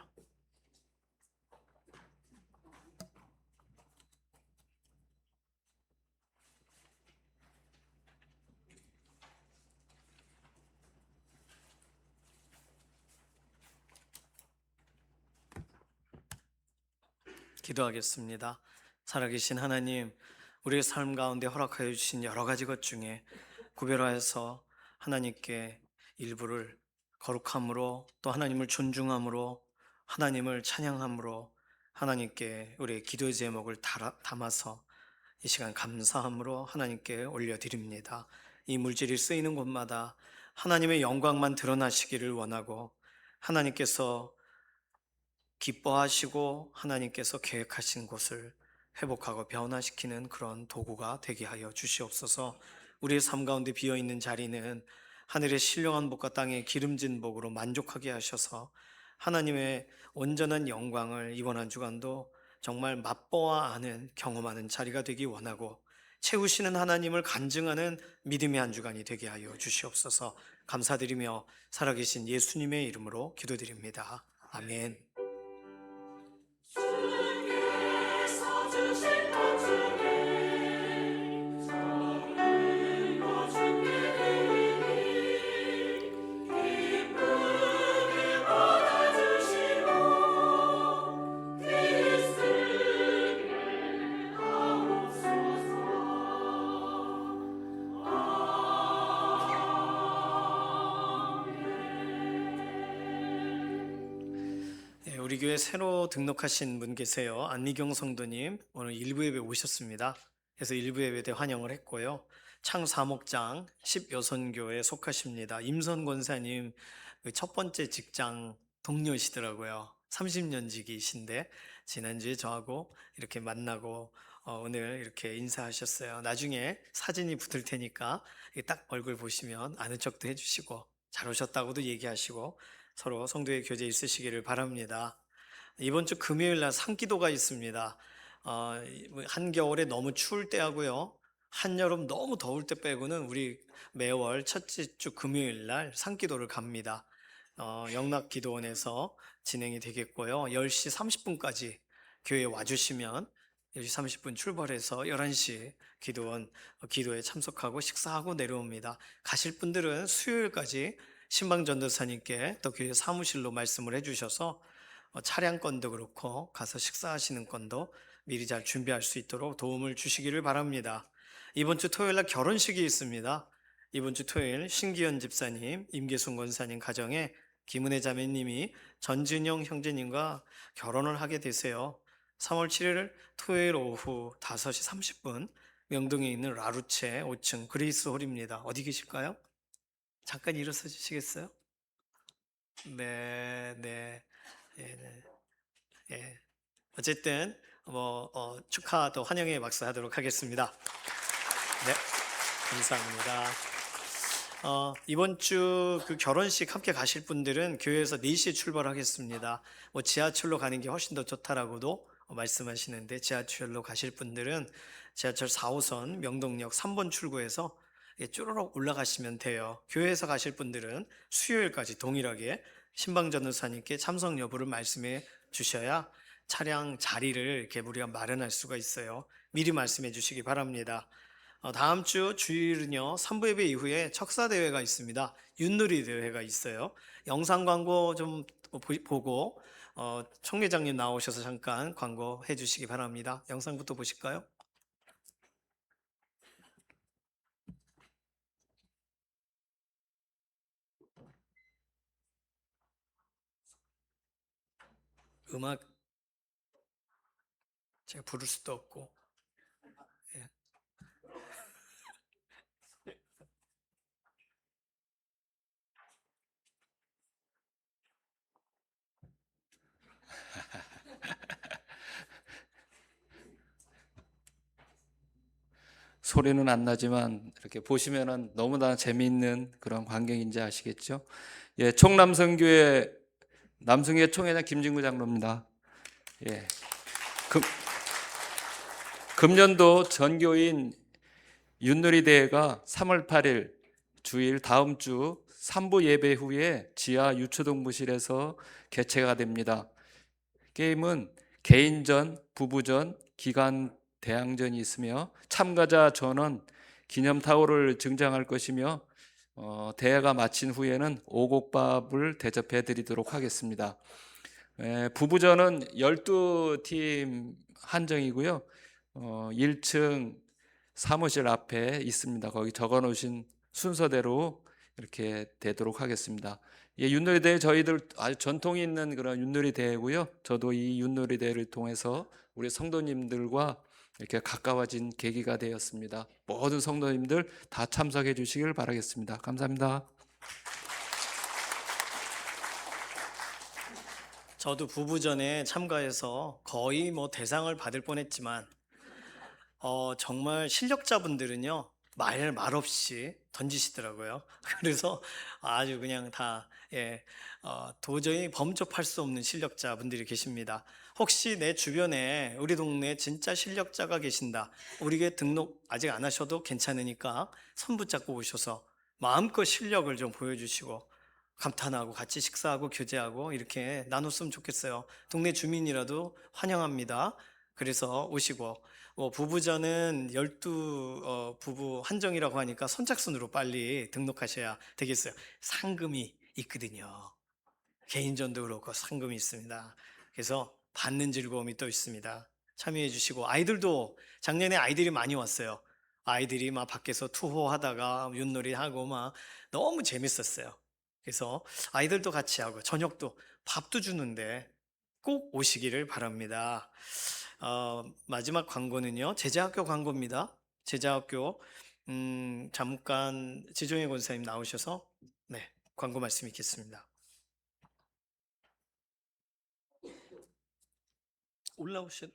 기도하겠습니다. 살아계신 하나님, 우리의 삶 가운데 허락하여 주신 여러 가지 것 중에 구별하여서 하나님께 일부를 거룩함으로, 또 하나님을 존중함으로, 하나님을 찬양함으로, 하나님께 우리의 기도의 제목을 담아서 이 시간 감사함으로 하나님께 올려드립니다. 이 물질이 쓰이는 곳마다 하나님의 영광만 드러나시기를 원하고, 하나님께서 기뻐하시고 하나님께서 계획하신 곳을 회복하고 변화시키는 그런 도구가 되게 하여 주시옵소서. 우리의 삶 가운데 비어있는 자리는 하늘의 신령한 복과 땅의 기름진 복으로 만족하게 하셔서 하나님의 온전한 영광을 이번 한 주간도 정말 맛보아 아는, 경험하는 자리가 되기 원하고, 채우시는 하나님을 간증하는 믿음의 한 주간이 되게 하여 주시옵소서. 감사드리며 살아계신 예수님의 이름으로 기도드립니다. 아멘. 주께서 주신 것 중에 저는 것 주께 드리니 기쁘게 받아주시고 그리스도께 하옵소서. 우리 교회 새로 등록하신 분 계세요. 안미경 성도님, 오늘 일부 예배 오셨습니다. 그래서 일부 예배 때 환영을 했고요. 창사목장 10여선교에 속하십니다. 임선 권사님 첫 번째 직장 동료시더라고요. 30년지기이신데 지난주에 저하고 이렇게 만나고 오늘 이렇게 인사하셨어요. 나중에 사진이 붙을 테니까 딱 얼굴 보시면 아는 척도 해주시고 잘 오셨다고도 얘기하시고 서로 성도의 교제 있으시기를 바랍니다. 이번 주 금요일 날 산기도가 있습니다. 한겨울에 너무 추울 때 하고요. 한여름 너무 더울 때 빼고는 우리 매월 첫째 주 금요일 날 산기도를 갑니다. 영락기도원에서 진행이 되겠고요. 10시 30분까지 교회에 와주시면 10시 30분 출발해서 11시 기도원 기도에 참석하고 식사하고 내려옵니다. 가실 분들은 수요일까지 신방전도사님께 또 교회 사무실로 말씀을 해주셔서 차량권도 그렇고 가서 식사하시는 건도 미리 잘 준비할 수 있도록 도움을 주시기를 바랍니다. 이번 주 토요일 날 결혼식이 있습니다. 이번 주 토요일 신기현 집사님, 임계순 권사님 가정에 김은혜 자매님이 전진영 형제님과 결혼을 하게 되세요. 3월 7일 토요일 오후 5시 30분 명동에 있는 라루체 5층 그레이스 홀입니다. 어디 계실까요? 잠깐 일어서 주시겠어요? 네. 어쨌든 축하 또 환영의 박수 하도록 하겠습니다. 네, 감사합니다. 이번 주 그 결혼식 함께 가실 분들은 교회에서 4시에 출발하겠습니다. 지하철로 가는 게 훨씬 더 좋다라고도 말씀하시는데, 지하철로 가실 분들은 지하철 4호선 명동역 3번 출구에서 쭈르륵 올라가시면 돼요. 교회에서 가실 분들은 수요일까지 동일하게 신방전도사님께 참석 여부를 말씀해 주셔야 차량 자리를 이렇게 우리가 마련할 수가 있어요. 미리 말씀해 주시기 바랍니다. 다음 주 주일은요, 3부 예배 이후에 척사대회가 있습니다. 윷놀이 대회가 있어요. 영상 광고 좀 보고 총회장님 나오셔서 잠깐 광고해 주시기 바랍니다. 영상부터 보실까요? 음악 제가 부를 수도 없고. 예. 소리는 안 나지만 이렇게 보시면은 너무나 재미있는 그런 광경인지 아시겠죠? 예, 총남성교회 남성회 총회장 김진구 장로입니다. 예. 금년도 전교인 윷놀이 대회가 3월 8일 주일 다음 주 3부 예배 후에 지하 유초동부실에서 개최가 됩니다. 게임은 개인전, 부부전, 기간 대항전이 있으며 참가자 전원 기념타올을 증정할 것이며 대회가 마친 후에는 오곡밥을 대접해 드리도록 하겠습니다. 부부전은 12팀 한정이고요. 1층 사무실 앞에 있습니다. 거기 적어 놓으신 순서대로 이렇게 되도록 하겠습니다. 예, 윷놀이 대회 저희들 아주 전통이 있는 그런 윷놀이 대회고요. 저도 이 윷놀이 대회를 통해서 우리 성도님들과 이렇게 가까워진 계기가 되었습니다. 모든 성도님들 다 참석해 주시길 바라겠습니다. 감사합니다. 저도 부부전에 참가해서 거의 뭐 대상을 받을 뻔했지만 정말 실력자분들은요 말 없이 던지시더라고요. 그래서 아주 그냥 다 도저히 범접할 수 없는 실력자분들이 계십니다. 혹시 내 주변에 우리 동네에 진짜 실력자가 계신다. 우리에게 등록 아직 안 하셔도 괜찮으니까 손 붙잡고 오셔서 마음껏 실력을 좀 보여주시고 감탄하고 같이 식사하고 교제하고 이렇게 나눴으면 좋겠어요. 동네 주민이라도 환영합니다. 그래서 오시고 부부전은 12 부부 한정이라고 하니까 선착순으로 빨리 등록하셔야 되겠어요. 상금이 있거든요. 개인전도 그렇고 상금이 있습니다. 그래서 받는 즐거움이 또 있습니다. 참여해 주시고 아이들도 작년에 아이들이 많이 왔어요. 아이들이 막 밖에서 투호하다가 윷놀이 하고 막 너무 재밌었어요. 그래서 아이들도 같이 하고 저녁도 밥도 주는데 꼭 오시기를 바랍니다. 마지막 광고는요 제자학교 광고입니다. 제자학교 잠깐 지종혜 권사님 나오셔서 광고 말씀 있겠습니다. 올라오신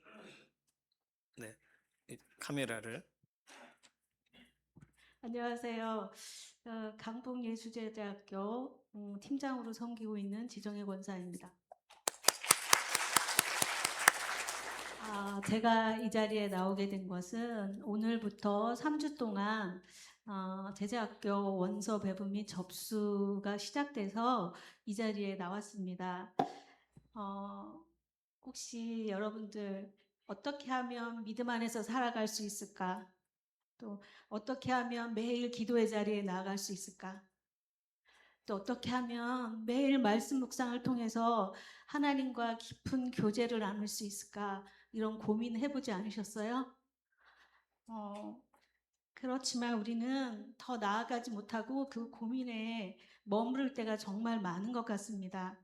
이 카메라를 안녕하세요. 강북예수제자학교 팀장으로 섬기고 있는 지정혜 권사입니다. 제가 이 자리에 나오게 된 것은 오늘부터 3주 동안 제자학교 원서 배분 및 접수가 시작돼서 이 자리에 나왔습니다. 혹시 여러분들 어떻게 하면 믿음 안에서 살아갈 수 있을까? 또 어떻게 하면 매일 기도의 자리에 나아갈 수 있을까? 또 어떻게 하면 매일 말씀 묵상을 통해서 하나님과 깊은 교제를 나눌 수 있을까? 이런 고민 해보지 않으셨어요? 그렇지만 우리는 더 나아가지 못하고 그 고민에 머무를 때가 정말 많은 것 같습니다.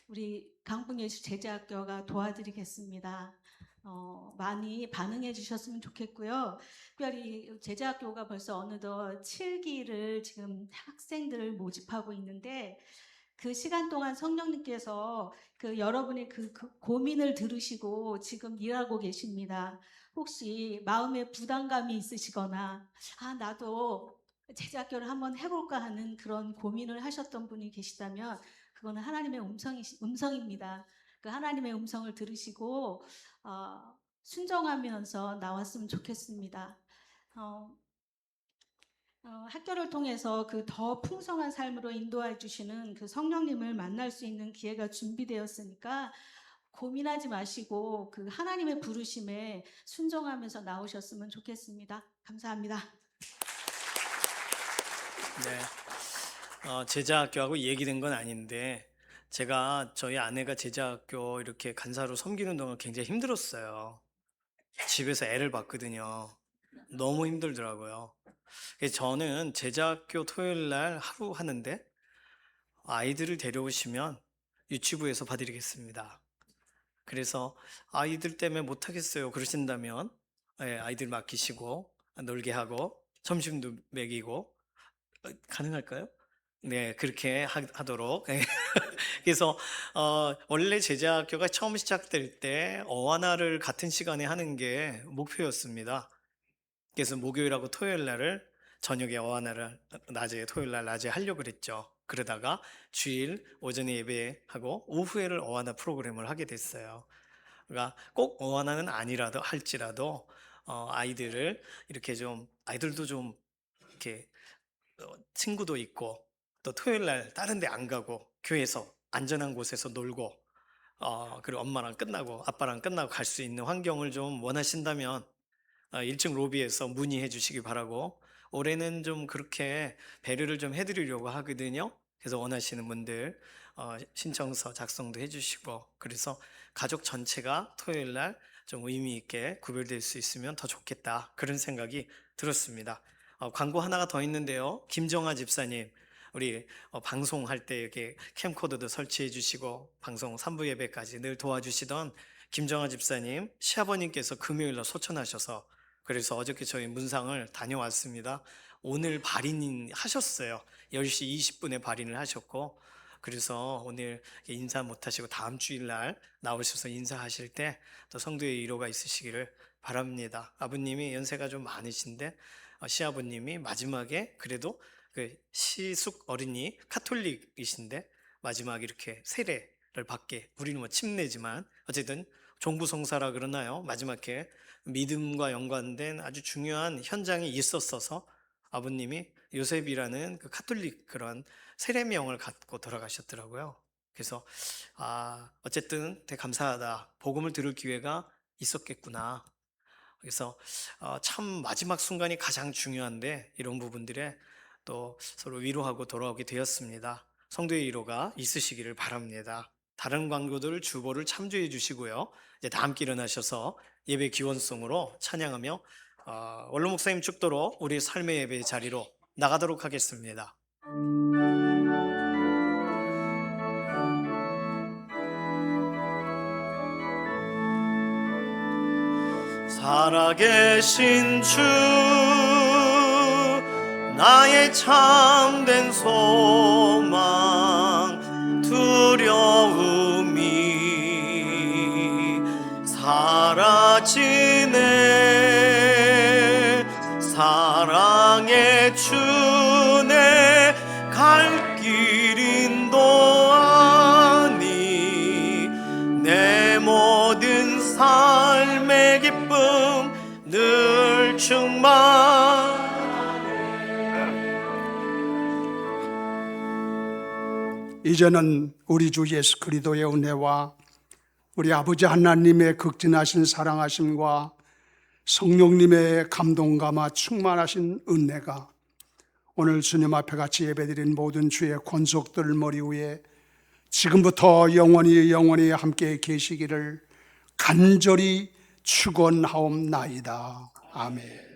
우리 강북예수제자학교가 도와드리겠습니다. 많이 반응해 주셨으면 좋겠고요. 특별히 제자학교가 벌써 어느덧 7기를 지금 학생들을 모집하고 있는데 그 시간 동안 성령님께서 여러분의 그 고민을 들으시고 지금 일하고 계십니다. 혹시 마음에 부담감이 있으시거나 나도 제자학교를 한번 해볼까 하는 그런 고민을 하셨던 분이 계시다면 그거는 하나님의 음성입니다. 그 하나님의 음성을 들으시고 순종하면서 나왔으면 좋겠습니다. 학교를 통해서 그 더 풍성한 삶으로 인도해 주시는 그 성령님을 만날 수 있는 기회가 준비되었으니까 고민하지 마시고 그 하나님의 부르심에 순종하면서 나오셨으면 좋겠습니다. 감사합니다. 제자학교하고 얘기된 건 아닌데 제가 저희 아내가 제자학교 이렇게 간사로 섬기는 동안 굉장히 힘들었어요. 집에서 애를 봤거든요. 너무 힘들더라고요. 그래서 저는 제자학교 토요일 날 하루 하는데 아이들을 데려오시면 유치부에서 봐드리겠습니다. 그래서 아이들 때문에 못하겠어요 그러신다면 아이들 맡기시고 놀게 하고 점심도 먹이고 가능할까요? 네, 그렇게 하도록. 그래서 원래 제자학교가 처음 시작될 때 어와나를 같은 시간에 하는 게 목표였습니다. 그래서 목요일하고 토요일 날을 저녁에 어와나를 낮에 토요일 날 낮에 하려고 그랬죠. 그러다가 주일 오전에 예배하고 오후에를 어와나 프로그램을 하게 됐어요. 그러니까 꼭 어와나는 아니라도 할지라도 아이들을 이렇게 좀 아이들도 좀 이렇게 친구도 있고 또 토요일 날 다른 데 안 가고 교회에서 안전한 곳에서 놀고 그리고 엄마랑 끝나고 아빠랑 끝나고 갈 수 있는 환경을 좀 원하신다면 1층 로비에서 문의해 주시기 바라고 올해는 좀 그렇게 배려를 좀 해드리려고 하거든요. 그래서 원하시는 분들 신청서 작성도 해주시고, 그래서 가족 전체가 토요일 날 좀 의미 있게 구별될 수 있으면 더 좋겠다, 그런 생각이 들었습니다. 광고 하나가 더 있는데요. 김정아 집사님, 우리 방송할 때 이렇게 캠코더도 설치해 주시고 방송 3부 예배까지 늘 도와주시던 김정아 집사님 시아버님께서 금요일날 소천하셔서, 그래서 어저께 저희 문상을 다녀왔습니다. 오늘 발인 하셨어요. 10시 20분에 발인을 하셨고, 그래서 오늘 인사 못하시고 다음 주일날 나오셔서 인사하실 때 또 성도의 위로가 있으시기를 바랍니다. 아버님이 연세가 좀 많으신데 시아버님이 마지막에 그래도 그 시숙 어린이 카톨릭이신데 마지막에 이렇게 세례를 받게, 우리는 뭐 침례지만 어쨌든 종부성사라 그러나요? 마지막에 믿음과 연관된 아주 중요한 현장이 있었어서 아버님이 요셉이라는 그 카톨릭 그런 세례명을 갖고 돌아가셨더라고요. 그래서 어쨌든 되게 감사하다. 복음을 들을 기회가 있었겠구나. 그래서 참 마지막 순간이 가장 중요한데 이런 부분들에 또 서로 위로하고 돌아오게 되었습니다. 성도의 위로가 있으시기를 바랍니다. 다른 광고들 주보를 참조해 주시고요. 이제 다 함께 일어나셔서 예배 기원송으로 찬양하며 원로 목사님 축도로 우리 삶의 예배 자리로 나가도록 하겠습니다. 살아계신 주, 나의 참된 소망, 두려움이 사라지네. 사랑의 주내 갈 길 인도하니, 내 모든 삶의 기쁨 늘 충만하네. 이제는 우리 주 예수 그리스도의 은혜와 우리 아버지 하나님의 극진하신 사랑하심과 성령님의 감동감화 충만하신 은혜가 오늘 주님 앞에 같이 예배드린 모든 주의 권속들 머리 위에 지금부터 영원히 함께 계시기를 간절히 축원하옵나이다. 아멘.